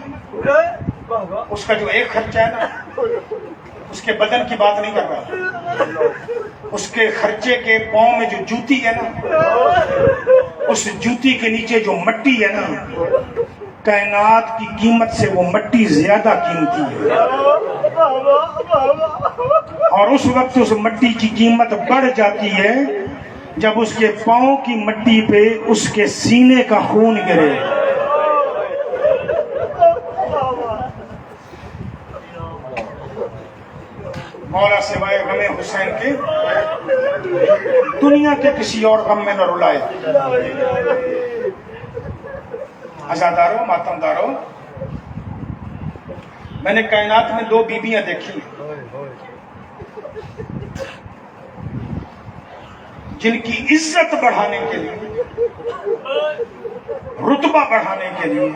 اس کا جو ایک خرچہ ہے نا، اس کے بدن کی بات نہیں کر رہا، اس کے خرچے کے پاؤں میں جو جوتی ہے نا، اس جوتی کے نیچے جو مٹی ہے نا، کائنات کی قیمت سے وہ مٹی زیادہ قیمتی ہے، اور اس وقت اس مٹی کی قیمت بڑھ جاتی ہے جب اس کے پاؤں کی مٹی پہ اس کے سینے کا خون گرے۔ مولا سوائے غم حسین کے دنیا کے کسی اور غم میں نہ رلائے۔ عزاداروں، ماتمداروں، میں نے کائنات میں 2 بیویاں دیکھی جن کی عزت بڑھانے کے لیے، رتبہ بڑھانے کے لیے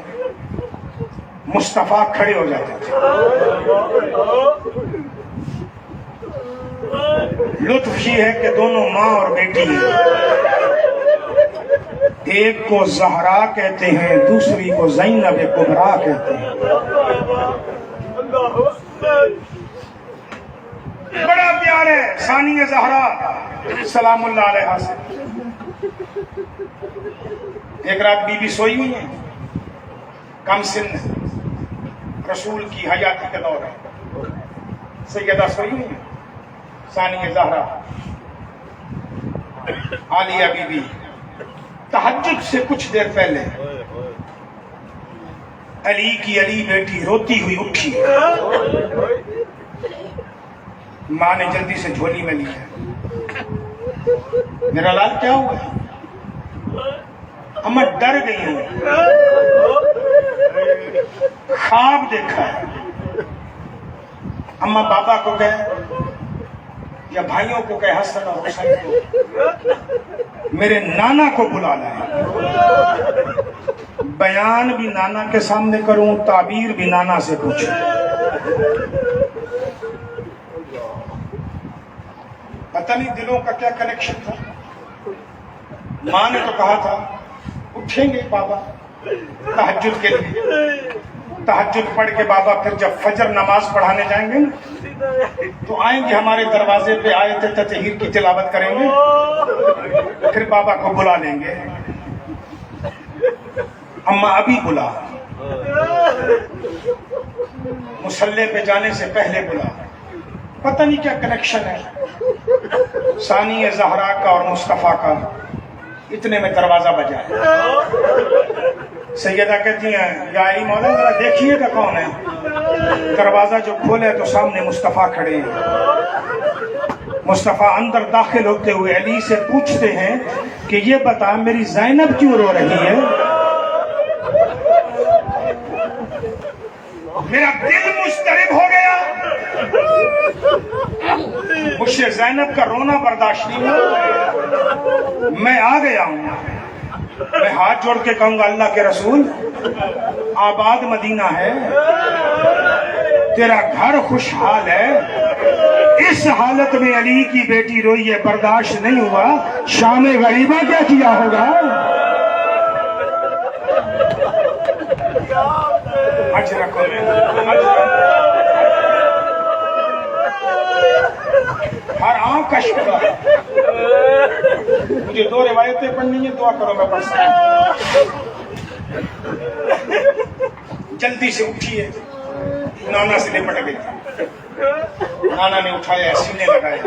مصطفیٰ کھڑے ہو جاتے تھے۔ لطف یہ ہے کہ دونوں ماں اور بیٹی ہیں، ایک کو زہرا کہتے ہیں، دوسری کو زینب کبریٰ کہتے ہیں۔ بڑا پیار ہے ثانی زہرا سلام اللہ علیہا سے۔ ایک رات بی بی سوئی ہوئی ہے، کم سن رسول کی حیاتی کا دور ہے، سیدہ سوئی ہوئی ہے ثانی زہرا عالیہ بی بی۔ تہجد سے کچھ دیر پہلے علی کی علی بیٹی روتی ہوئی اٹھی، ماں نے جلدی سے جھولی میں لیا، میرا لال کیا ہوا ہے؟ اماں ڈر گئی ہوں، خواب دیکھا ہے۔ اماں بابا کو کہے یا بھائیوں کو کہے، حسن اور حسین کو، میرے نانا کو بلا لائے، بیان بھی نانا کے سامنے کروں، تعبیر بھی نانا سے پوچھوں۔ پتہ نہیں دلوں کا کیا کنیکشن تھا۔ ماں نے تو کہا تھا اٹھیں گے بابا تہجد کے لیے، تہجد پڑھ کے بابا پھر جب فجر نماز پڑھانے جائیں گے نا تو آئیں گے ہمارے دروازے پہ، آیت تطہیر کی تلاوت کریں گے، پھر بابا کو بلا لیں گے۔ اماں ابھی بلا، مصلی پہ جانے سے پہلے بلا۔ پتہ نہیں کیا کنیکشن ہے ثانی زہرا کا اور مصطفیٰ کا۔ اتنے میں دروازہ بجا ہے، سیدہ کہتی ہیں یا علی مولا ذرا دیکھیے گا کون ہے۔ دروازہ جو کھولے تو سامنے مصطفیٰ کھڑے ہیں۔ مصطفیٰ اندر داخل ہوتے ہوئے علی سے پوچھتے ہیں کہ یہ بتا میری زینب کیوں رو رہی ہے؟ میرا دل مضطرب ہو گیا، مجھ سے زینب کا رونا برداشت نہیں ہوا، میں آ گیا ہوں۔ میں ہاتھ جوڑ کے کہوں گا اللہ کے رسول، آباد مدینہ ہے، تیرا گھر خوشحال ہے، اس حالت میں علی کی بیٹی روئی ہے، برداشت نہیں ہوا، شام غریبہ کیا کیا ہوگا؟ ہر آنکھ کا شکر ہے۔ مجھے 2 روایتیں پڑھنی ہیں، دعا کرو میں پڑھ سکتا۔ جلدی سے اٹھیے، نانا سے لپٹ گئی، نانا نے اٹھایا، سینے لگایا،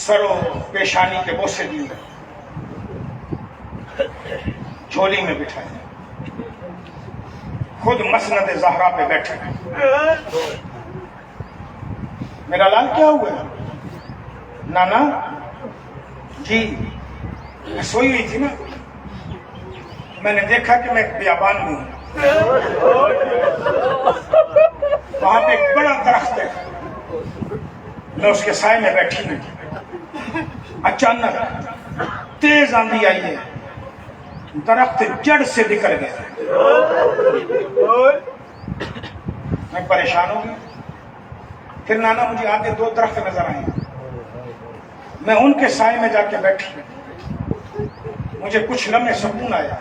سر و پیشانی کے بوسے دیے، جھولی میں بٹھایا، خود مسند زہرا پہ بیٹھے۔ میرا لال کیا ہوا ہے؟ نانا جی میں سوئی ہوئی تھی نا، میں نے دیکھا کہ میں بیابان میں ہوں، وہاں پہ ایک بڑا درخت ہے، میں اس کے سائے میں بیٹھی ہوں، اچانک تیز آندھی آئی ہے، درخت جڑ سے نکل گیا، میں پریشان ہو گیا۔ پھر نانا مجھے آگے 2 درخت نظر آئے، میں ان کے سائے میں جا کے بیٹھی، مجھے کچھ لمحے سکون آیا۔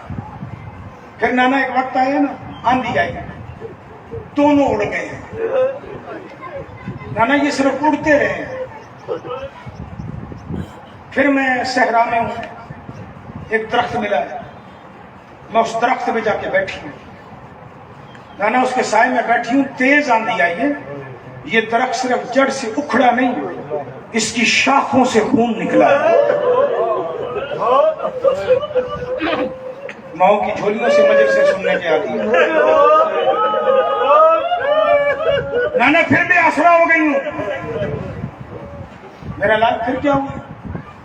پھر نانا ایک وقت آیا نا، آندھی آئی، دونوں اڑ گئے ہیں۔ نانا یہ صرف اڑتے رہے ہیں۔ پھر میں صحرا میں ہوں، ایک درخت ملا ہے، میں اس درخت میں جا کے بیٹھی ہوں۔ نانا اس کے سائے میں بیٹھی ہوں، تیز آندھی آئی ہے، یہ درخت صرف جڑ سے اکھڑا نہیں، اس کی شاخوں سے خون نکلا ہے۔ ماؤں کی جھولیوں سے مجلسیں سننے کے آتی ہے۔ نانا پھر بھی آسرا ہو گئی ہوں، میرا لال پھر کیا ہوا؟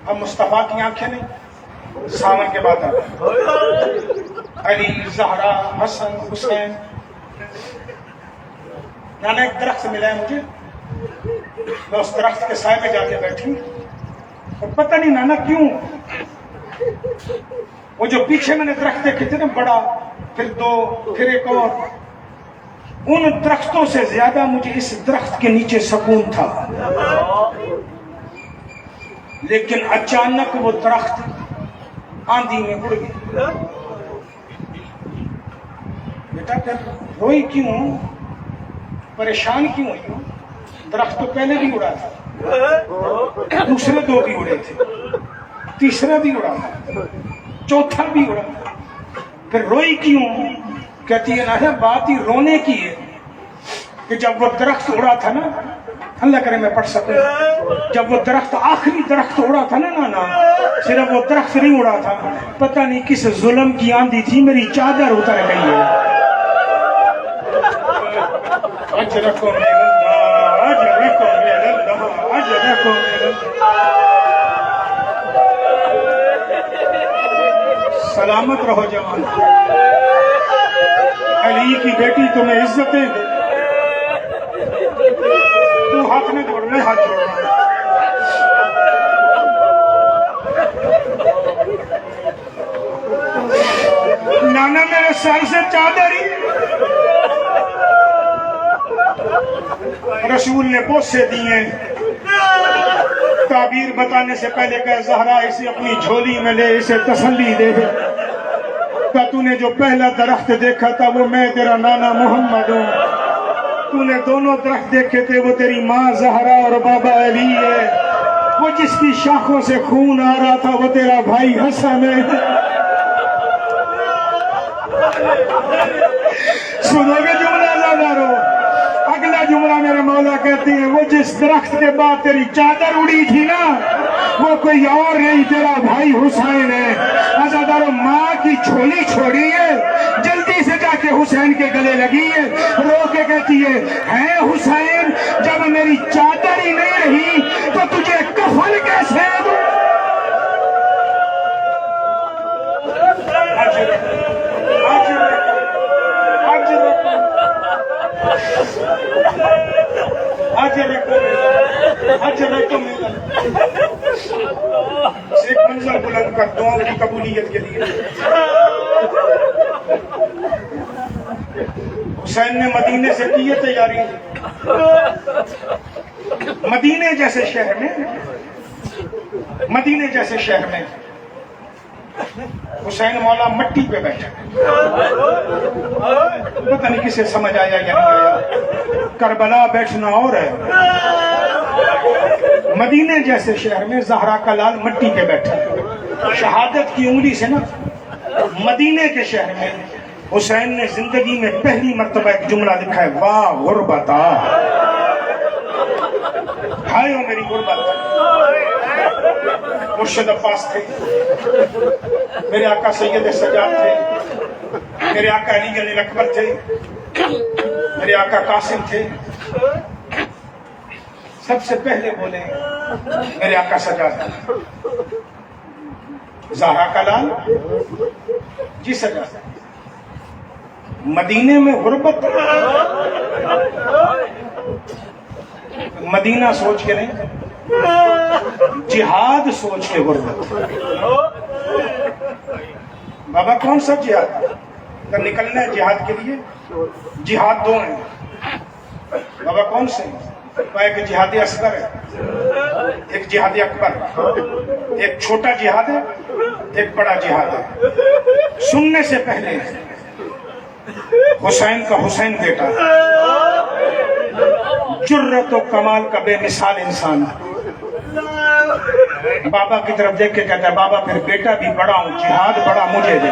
اب مصطفیٰ کی آنکھیں نہیں، ساون کے بعد علی، زہرا، حسن، حسین۔ نانا ایک درخت ملا ہے مجھے، میں اس درخت کے سائے میں جا کے بیٹھی، اور پتہ نہیں نانا کیوں وہ جو پیچھے میں نے درخت دیکھے تھے نا، بڑا، پھر 2، پھر ایک اور، ان درختوں سے زیادہ مجھے اس درخت کے نیچے سکون تھا۔ لیکن اچانک وہ درخت آندھی میں اڑ گئی۔ بیٹا کیا روئی کیوں، پریشان کیوں ہوئی؟ درخت تو پہلے بھی اڑا تھا، دوسرے 2 بھی اڑے تھے، تیسرا بھی اڑا تھا، چوتھا بھی اڑا تھا، پھر روئی کیوں؟ کہتی ہے نا بات ہی رونے کی ہے کہ جب وہ درخت اڑا تھا نا، اللہ کرے میں پڑھ سکوں، جب وہ درخت آخری درخت اڑا تھا نا نانا، صرف وہ درخت نہیں اڑا تھا، پتہ نہیں کس ظلم کی آندھی تھی، میری چادر اتر گئی ہے۔ اجرکم من اللہ، اجرکم من اللہ، اجرکم من اللہ۔ سلامت رہو جوان، علی کی بیٹی تمہیں عزتیں دے۔ تو ہاتھ میں جوڑ، میں ہاتھ جوڑ رہا ہوں۔ نانا میرے سر سے چادر ہی، رسول نے بوسے دیے، تعبیر بتانے سے پہلے کہ زہرا اسے اپنی جھولی میں لے، اسے تسلی دے کہ تو نے جو پہلا درخت دیکھا تھا وہ میں تیرا نانا محمد ہوں، تو نے دونوں درخت دیکھے تھے وہ تیری ماں زہرا اور بابا علی ہے، وہ جس کی شاخوں سے خون آ رہا تھا وہ تیرا بھائی حسن ہے۔ سنو گے جملہ زادارو، اگلا جملہ میرے مولا کہتے ہیں وہ جس درخت کے بعد تیری چادر اڑی تھی نا، وہ کوئی اور نہیں، تیرا بھائی حسین ہے۔ عزادارو ماں کی جھولی چھوڑی ہے، جلدی سے جا کے حسین کے گلے لگی ہے، رو کے کہتی ہے حسین جب میری چادر ہی نہیں رہی تو تجھے کفن کیسے دوں؟ ایک منظر بلند کر دعاؤں کی قبولیت کے لیے۔ حسین نے مدینے سے کی ہے تیاری، مدینے جیسے شہر میں حسین مولا مٹی پہ بیٹھا، پتہ نہیں کسے سمجھ آیا یا نہیں آیا، کربلا بیٹھنا اور ہے، مدینے جیسے شہر میں زہرا کا لال مٹی پہ بیٹھا، شہادت کی انگلی سے نا، مدینے کے شہر میں حسین نے زندگی میں پہلی مرتبہ ایک جملہ لکھا ہے، واہ غربتا، ہائے او میری غربت۔ مرشد عباس تھے، میرے آقا سید سجاد تھے، میرے آقا علی اکبر تھے، میرے آقا قاسم تھے، سب سے پہلے بولے میرے آقا سجاد، زہرا کا لال جی سجاد، مدینے میں غربت مدینہ سوچ کے نہیں، جہاد سوچ کے غربت۔ بابا کون سا جہاد؟ اگر نکلنا ہے جہاد کے لیے، جہاد دو ہیں بابا، کون سے؟ ایک جہاد اصغر ہے، ایک جہاد اکبر، ایک چھوٹا جہاد ہے، ایک بڑا جہاد ہے۔ سننے سے پہلے حسین کا حسین بیٹا، جرت و کمال کا بے مثال انسان، بابا کی طرف دیکھ کے کہتا ہے بابا پھر بیٹا بھی بڑا ہوں، جہاد بڑا مجھے دے۔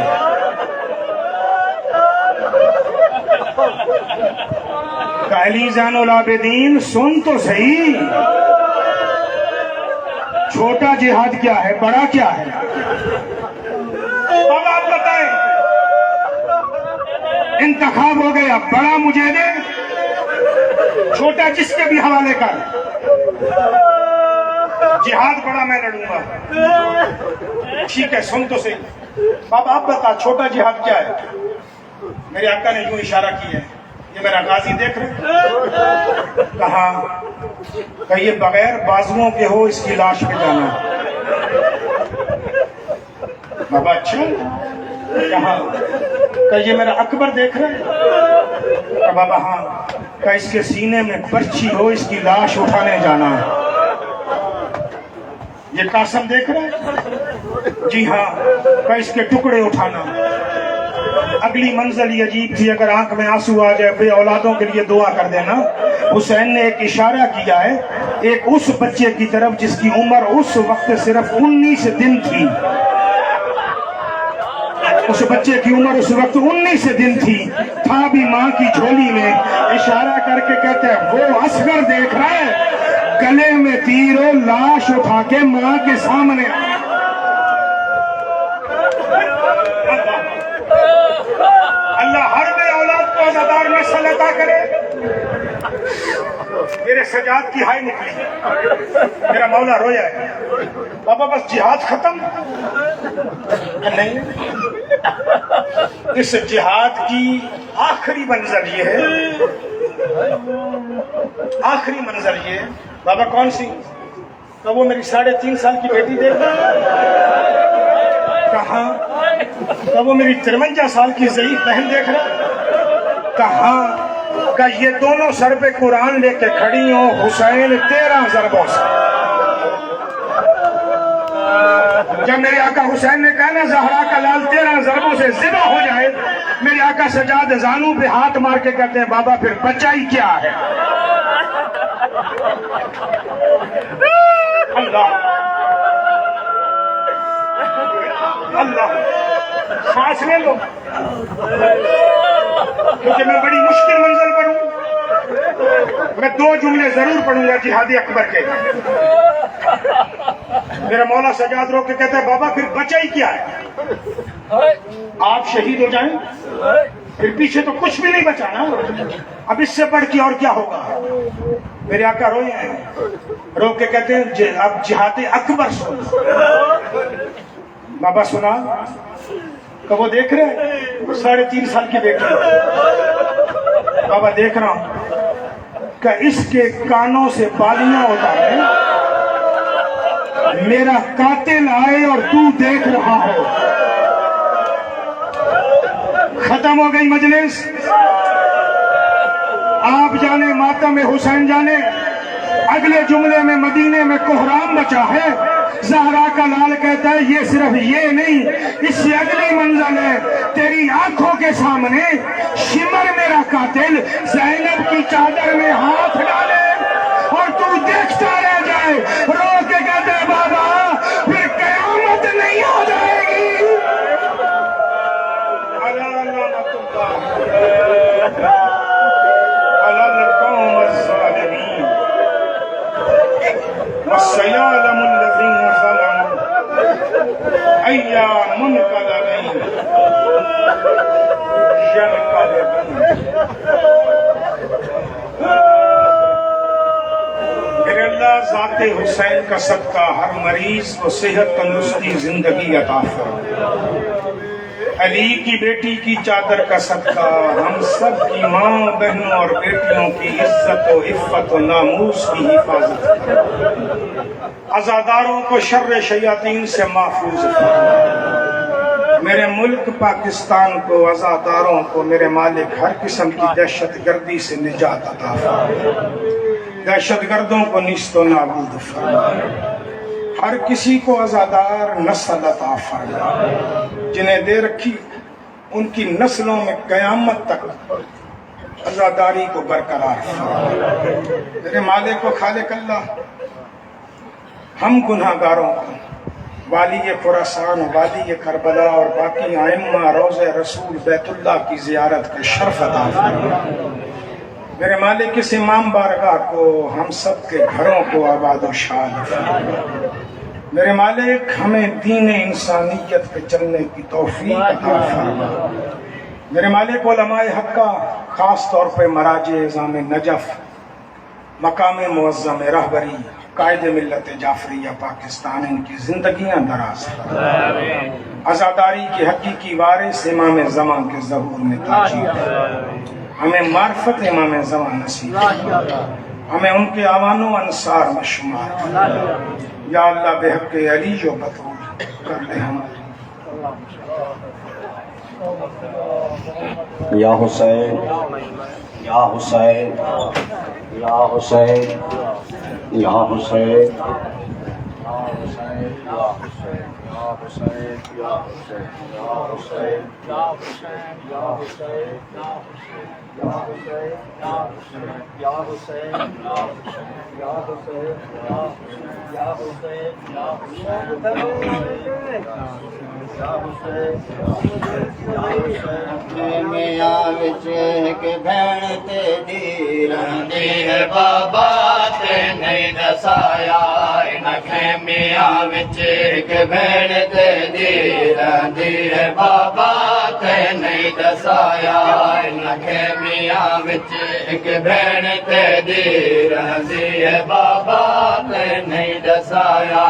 علی زین العابدین سن تو صحیح، چھوٹا جہاد کیا ہے، بڑا کیا ہے؟ اب آپ بتائیں، انتخاب ہو گیا، بڑا مجھے دے، چھوٹا جس کے بھی حوالے کر، جہاد بڑا میں لڑوں گا۔ ٹھیک ہے سن تو صحیح، بابا آپ بتا چھوٹا جہاد کیا ہے؟ میرے آقا نے یوں اشارہ کیا ہے، یہ میرا غازی دیکھ رہے، کہا کہ یہ بغیر بازوؤں کے ہو، اس کی لاش پہ جانا۔ بابا اچھا، کہا کہ یہ میرا اکبر دیکھ رہے، کہ بابا ہاں، کہ اس کے سینے میں برچھی ہو، اس کی لاش اٹھانے جانا۔ یہ قاسم دیکھ رہے، جی ہاں، کہ اس کے ٹکڑے اٹھانا۔ اگلی منزل یہ عجیب تھی، اگر آنکھ میں آنسو آ جائے، بے اولادوں کے لیے دعا کر دینا۔ حسین نے ایک اشارہ کیا ہے ایک اس بچے کی طرف جس کی عمر اس وقت صرف 19 دن تھی، اس بچے کی عمر اس وقت 19 دن تھی، تھا بھی ماں کی جھولی میں۔ اشارہ کر کے کہتے ہیں وہ اصغر دیکھ رہا ہے، گلے میں تیر و لاش اٹھا کے ماں کے سامنے۔ اللہ ہر بے اولاد کو عزادار نسل عطا کرے۔ میرے سجاد کی ہائی نکلی، میرا مولا رویا ہے، بابا بس جہاد ختم نہیں، اس جہاد کی آخری منزل یہ ہے، آخری منزل یہ ہے۔ بابا کون سی؟ کہ وہ میری 3.5 سال کی بیٹی دیکھ کہاں، کہ وہ میری 53 سال کی ضعیف بہن دیکھ رہا، کہاں، کہ یہ دونوں سر پہ قرآن لے کے کھڑی ہوں، حسین 13 ضربوں سے۔ جب میرے آقا حسین نے کہا نا زہرا کا لال 13 ضربوں سے ذبح ہو جائے، میرے آقا سجاد زانوں پہ ہاتھ مار کے کہتے ہیں بابا پھر بچہ ہی کیا ہے؟ اللہ اللہ، سانس لے لو، کیونکہ میں بڑی مشکل منزل پر ہوں۔ میں 2 جملے ضرور پڑھوں گا جہاد اکبر کے۔ میرا مولا سجاد رو کے کہتا ہے بابا پھر بچہ ہی کیا ہے؟ آپ شہید ہو جائیں پھر پیچھے تو کچھ بھی نہیں بچا نا، اب اس سے بڑھ کے اور کیا ہوگا؟ میرے آقا روئے ہیں، رو کے کہتے ہیں اب جہاد اکبر سن۔ بابا سنا کہ وہ دیکھ رہے 3.5 سال کی بیٹی، بابا دیکھ رہا ہوں کہ اس کے کانوں سے بالیاں اتارے، میرا قاتل آئے اور تو دیکھ رہا ہو۔ ختم ہو گئی مجلس، آپ جانے ماتم حسین جانے، اگلے جملے میں مدینے میں کوہرام بچا ہے۔ زہرا کا لال کہتا ہے یہ صرف یہ نہیں، اس سے اگلی منزل ہے، تیری آنکھوں کے سامنے شمر میرا قاتل زینب کی چادر میں ہاتھ ڈالے اور تو دیکھتا رہ جائے۔ رو کے کہتا ہے بابا پھر قیامت نہیں ہو جائے گی۔ القوم الظالمین والسيعلم الذين ظلموا أي منقلب ينقلبون۔ میرے اللہ ذات حسین کا صدقہ ہر مریض کو صحت تندرستی زندگی عطا فرما۔ علی کی بیٹی کی چادر کا صدقہ ہم سب کی ماں بہنوں اور بیٹیوں کی عزت و عفت و ناموس کی حفاظت کرو، عزاداروں کو شر شیاطین سے محفوظ فرما، میرے ملک پاکستان کو، عزاداروں کو، میرے مالک ہر قسم کی دہشت گردی سے نجات عطا فرما، دہشت گردوں کو نیست و نابود فرما، ہر کسی کو عزادار نسل عطا فرما، جنہیں دے رکھی ان کی نسلوں میں قیامت تک عزاداری کو برقرار فرما۔ میرے مالک و خالق اللہ، ہم گناہ گاروں کو والی خراسان، والی کربلا اور باقی ائمہ، روضہ رسول، بیت اللہ کی زیارت کا شرف عطا فرما۔ میرے مالک اس امام بارگاہ کو، ہم سب کے گھروں کو آباد و شاد فرما۔ میرے مالک ہمیں دین انسانیت پہ چلنے کی توفیق عطا فرما۔ میرے مالک علماء حقہ، خاص طور پہ مراجع اعظام نجف، مقام معظم رہبری قائد ملت جعفریہ پاکستان، ان کی زندگیاں دراز فرما، عزاداری کی حقیقی وارث امام زمان کے ظہور میں تاجیل، ہمیں معرفت امام زمان نصیب، ہمیں ان کے اعوان و انصار میں شمار، یا اللہ بے حق علی و بطول کر لے ہماری۔ یا حسین، یا حسین، یا حسین، یا حسین، میاں وچ ایک بھیڑ تیری رہندی ہے بابا تے نہیں دسایا، نکھے میاں وچ ایک بھیڑ تیری رہندی ہے بابا تے نہیں دسایا، نکھے میاں وچ ایک بھیڑ تیری رہندی ہے بابا تے نہیں دسایا،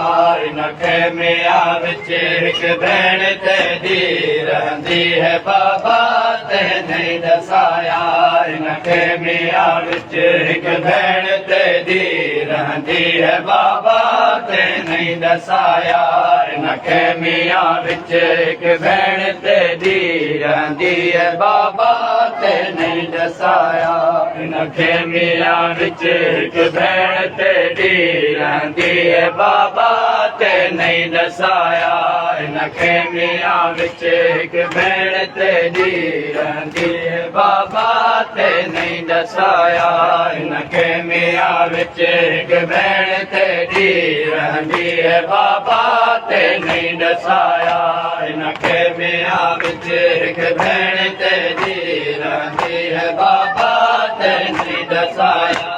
نکھے میاں وچ ایک بھیڑ تیری رہندی ہے بابا تے نہیں دسایا، نکھے میاں وچ ایک بھیڑ تیری رہندی ہے بابا تے نہیں دسایا، نکھے میاں وچ ایک بھیڑ تیری رہندی ہے بابا تے نہیں دسایا، نکھے میاں وچ ایک بھیڑ تیری رہندی ہے بابا تے نہیں دسایا، نکھے میاں وچ ایک بھیڑ تیری رہندی ہے بابا تے نہیں دسایا، نکھے میاں وچ ایک بھیڑ تیری رہندی ہے بابا تے نہیں دسایا، نکھے میاں وچ ایک بھیڑ تیری رہندی ہے بابا تے نہیں دسایا، نکھے میاں وچ ایک بھیڑ تیری رہندی ہے بابا تے نہیں دسایا،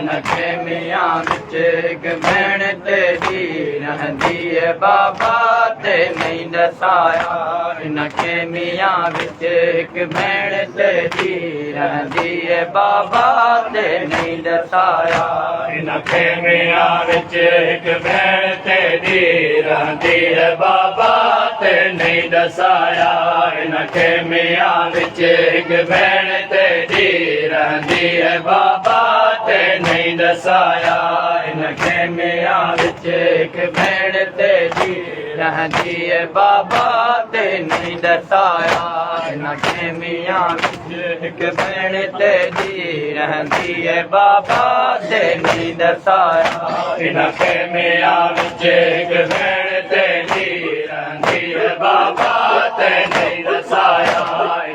نکھے میاں وچ ایک بھیڑ تیری رہندی ہے بابا تے نہیں دسایا، نکھے میاں وچ ایک بھیڑ تیری رہندی ہے بابا تے نہیں دسایا، نکھے میاں وچ ایک بھیڑ تیری رہندی ہے بابا تے نہیں دسایا، نکھے میاں وچ ایک بھیڑ تیری رہندی ہے بابا تے نہیں دسایا، نکھے میاں وچ ایک بھیڑ تیری رہندی ہے بابا تے نہیں دسایا، نکھے میاں وچ ایک بھیڑ تیری رہندی ہے بابا تے نہیں دسایا،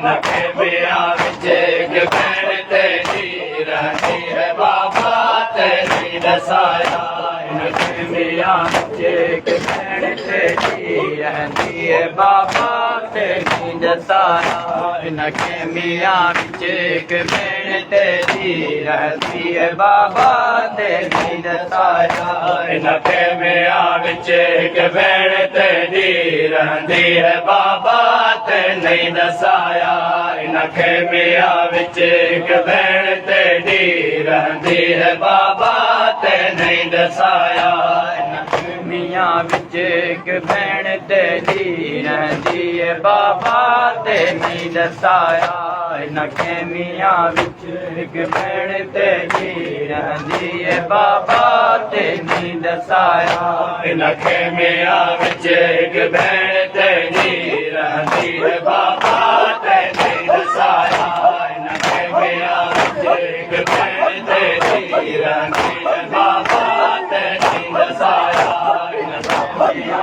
نکھے میاں وچ ایک بھیڑ تیری رہندی ہے بابا تے نہیں دسایا، نکھے میاں وچ ایک بھیڑ تیری رہندی ہے بابا تے نہیں دسایا، نکھے میاں وچ ایک بھیڑ تیری رہندی ہے بابا تے نہیں دسایا، نکھے میاں وچ ایک بھیڑ تیری رہندی ہے بابا تے نہیں دسایا، نکھے میاں وچ ایک بھیڑ تیری رہندی ہے بابا تے نہیں دسایا، نکھے میاں ਵਿੱਚ ਇੱਕ ਭੈਣ ਤੇਰੀ ਰਹਿੰਦੀ ਏ ਬਾਬਾ ਤੇ ਨਹੀਂ ਦਸਾਇਆ ਇਹਨਾਂ ਖੇਮੀਆਂ ਵਿੱਚ ਇੱਕ ਭੈਣ ਤੇਰੀ ਰਹਿੰਦੀ ਏ ਬਾਬਾ ਤੇ ਨਹੀਂ ਦਸਾਇਆ ਇਹਨਾਂ ਖੇਮੀਆਂ ਵਿੱਚ ਇੱਕ ਭੈਣ ਤੇਰੀ ਰਹਿੰਦੀ ਏ ਬਾਬਾ ਤੇ ਨਹੀਂ ਦਸਾਇਆ ਇਹਨਾਂ ਖੇਮੀਆਂ ਵਿੱਚ ਇੱਕ ਭੈਣ ਤੇਰੀ ਰਹਿੰਦੀ ਏ ਬਾਬਾ ਤੇ ਨਹੀਂ ਦਸਾਇਆ ਇਹਨਾਂ ਖੇਮੀਆਂ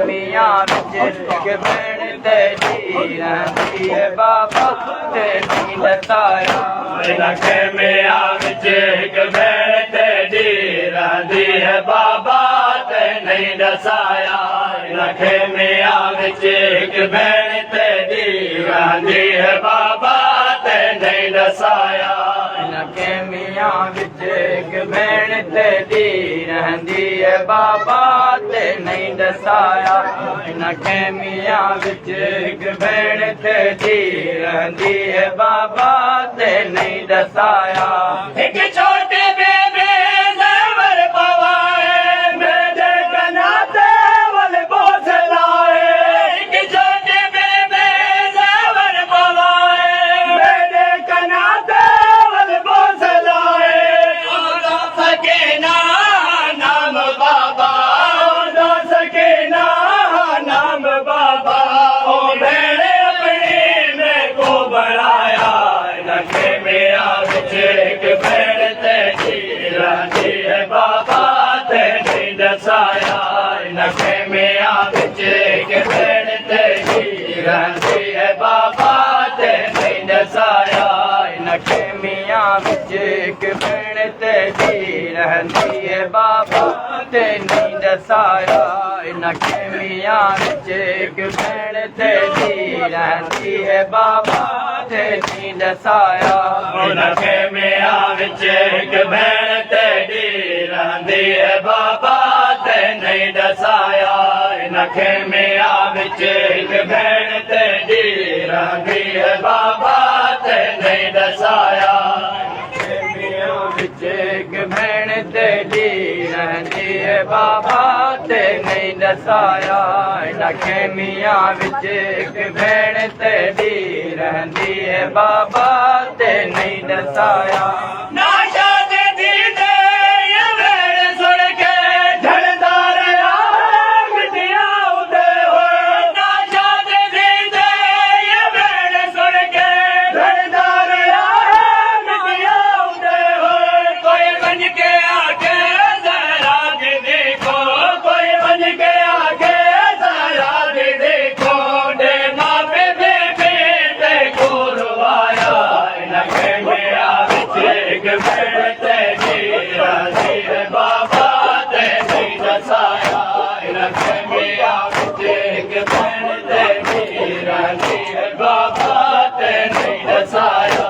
ਖੇਮੀਆਂ ਵਿੱਚ ਇੱਕ ਭੈਣ ਤੇਰੀ ਰਹਿੰਦੀ ਹੈ ਬਾਬਾ ਤੇ ਨਹੀਂ ਦੱਸਾਇਆ ਇਹਨਾਂ ਖੇਮੀਆਂ ਵਿੱਚ ਇੱਕ ਭੈਣ ਤੇਰੀ ਰਹਿੰਦੀ ਹੈ ਬਾਬਾ ਤੇ ਨਹੀਂ ਦੱਸਾਇਆ ਇਹਨਾਂ ਖੇਮੀਆਂ ਵਿੱਚ ਇੱਕ ਭੈਣ ਤੇਰੀ ਰਹਿੰਦੀ ਹੈ ਬਾਬਾ ਤੇ ਨਹੀਂ ਦੱਸਾਇਆ ਇਹਨਾਂ ਖੇਮੀਆਂ ਵਿੱਚ ਇੱਕ ਭੈਣ ਤੇਰੀ ਰਹਿੰਦੀ ਹੈ ਬਾਬਾ ਤੇ ਨਹੀਂ ਦੱਸਾਇਆ ਇਹਨਾਂ ਖੇਮੀਆਂ ਵਿੱਚ ਇੱਕ ਭੈਣ ਤੇਰੀ ਰਹਿੰਦੀ ਹੈ ਬਾਬਾ ਤੇ ਨਹੀਂ ਦੱਸਾਇਆ ਇੱਕ ਛੋਟੇ ਬੇਬੇ ਜ਼ਵਰ ਪਵਾਏ ਮੇਰੇ ਕਨਾਂ ਤੇ ਵੱਲ ਬੋਝ ਲਾਏ ਇੱਕ ਛੋਟੇ ਬੇਬੇ ਜ਼ਵਰ ਪਵਾਏ ਮੇਰੇ ਕਨਾਂ ਤੇ ਵੱਲ ਬੋਝ ਲਾਏ ਉਹਦਾ ਸਕੀਨਾ ਨਾਮ ਬਾਬਾ ਉਹਦਾ ਸਕੀਨਾ ਨਾਮ ਬਾਬਾ ਉਹ ਭੈਣੇ ਆਪਣੀ ਨੇ ਕੋ ਬਣਾਇਆ ਨਖੇ ਮੇਰਾ ਵਿੱਚ ਇੱਕ ਭੈਣ ਤੇਰੀ ਰਹਿੰਦੀ ਹੈ ਬਾਬਾ ਤੇ ਨਹੀਂ ਦੱਸਾਇਆ ਨਖੇ ਮੇਰਾ ਵਿੱਚ ਇੱਕ ਭੈਣ ਤੇਰੀ ਰਹਿੰਦੀ ਹੈ ਬਾਬਾ ਤੇ ਨਹੀਂ ਦੱਸਾਇਆ ਨਖੇ ਮੀਆਂ ਵਿੱਚ ਇੱਕ ਭੈਣ ਤੇਰੀ ਰਹਿੰਦੀ ਹੈ ਬਾਬਾ ਤੇ ਨਹੀਂ ਦੱਸਾਇਆ ਨਖੇ ਮੀਆਂ ਵਿੱਚ ਇੱਕ ਭੈਣ ਤੇਰੀ ਰਹਿੰਦੀ ਹੈ ਬਾਬਾ ਤੇ ਨਹੀਂ ਦੱਸਾਇਆ ਨਖੇ ਮੀਆਂ ਵਿੱਚ ਇੱਕ ਭੈਣ ਤੇਰੀ ਰਹਿੰਦੀ ਹੈ ਬਾਬਾ ਤੇ ਨਹੀਂ ਦੱਸਾਇਆ ਨਖੇ ਮੀਆਂ ਵਿੱਚ ਇੱਕ ਭੈਣ ਤੇਰੀ ਰਹਿੰਦੀ ਹੈ ਬਾਬਾ ਤੇ ਨਹੀਂ ਦੱਸਾਇਆ ਖੇਮੀਆਂ ਵਿੱਚ ਇੱਕ ਭੈਣ ਤੇਰੀ ਰਹਿੰਦੀ ਹੈ ਬਾਬਾ ਤੇ ਨਹੀਂ ਦੱਸਾਇਆ ਨਖੇ ਮੀਆਂ ਵਿੱਚ ਇੱਕ ਭੈਣ ਤੇਰੀ ਰਹਿੰਦੀ ਹੈ ਬਾਬਾ ਤੇ ਨਹੀਂ ਦੱਸਾਇਆ ਨਾ ਸ਼ਾਦੇ ਦੀ ਦੇ ਇਹ ਭੈਣ ਸੁਣ ਕੇ ਢਲਦਾਰ ਆ ਮਿੱਟੀਆਂ ਉਦੇ ਹੋਏ ਨਾ ਸ਼ਾਦੇ ਦੀ ਦੇ ਇਹ ਭੈਣ ਸੁਣ ਕੇ ਢਲਦਾਰ ਆ ਮਿੱਟੀਆਂ ਉਦੇ ਹੋਏ ਕੋਈ ਬਣ ਕੇ ਆਕੇ ਜ਼ਰਾ ਦੇ ਦੇਖੋ ਕੋਈ ਬਣ ਕੇ ਆਕੇ ਜ਼ਰਾ ਦੇ ਦੇਖੋ ਦੇ ਮਾਪੇ ਬੇਬੇ ਤੇ ਕੋਰਵਾਇਆ ਨਖੇ ਮੇਰਾ ਵਿੱਚ ਇੱਕ ਭੈਣ ਤੇਰੀ ਰਹਿੰਦੀ ਹੈ ਬਾਬਾ ਤੇ ਨਹੀਂ ਦੱਸਾਇਆ ਨਖੇ ਮੇਰਾ ਵਿੱਚ ਇੱਕ ਭੈਣ ਤੇਰੀ ਰਹਿੰਦੀ ਹੈ ਬਾਬਾ ਤੇ ਨਹੀਂ ਦੱਸਾਇਆ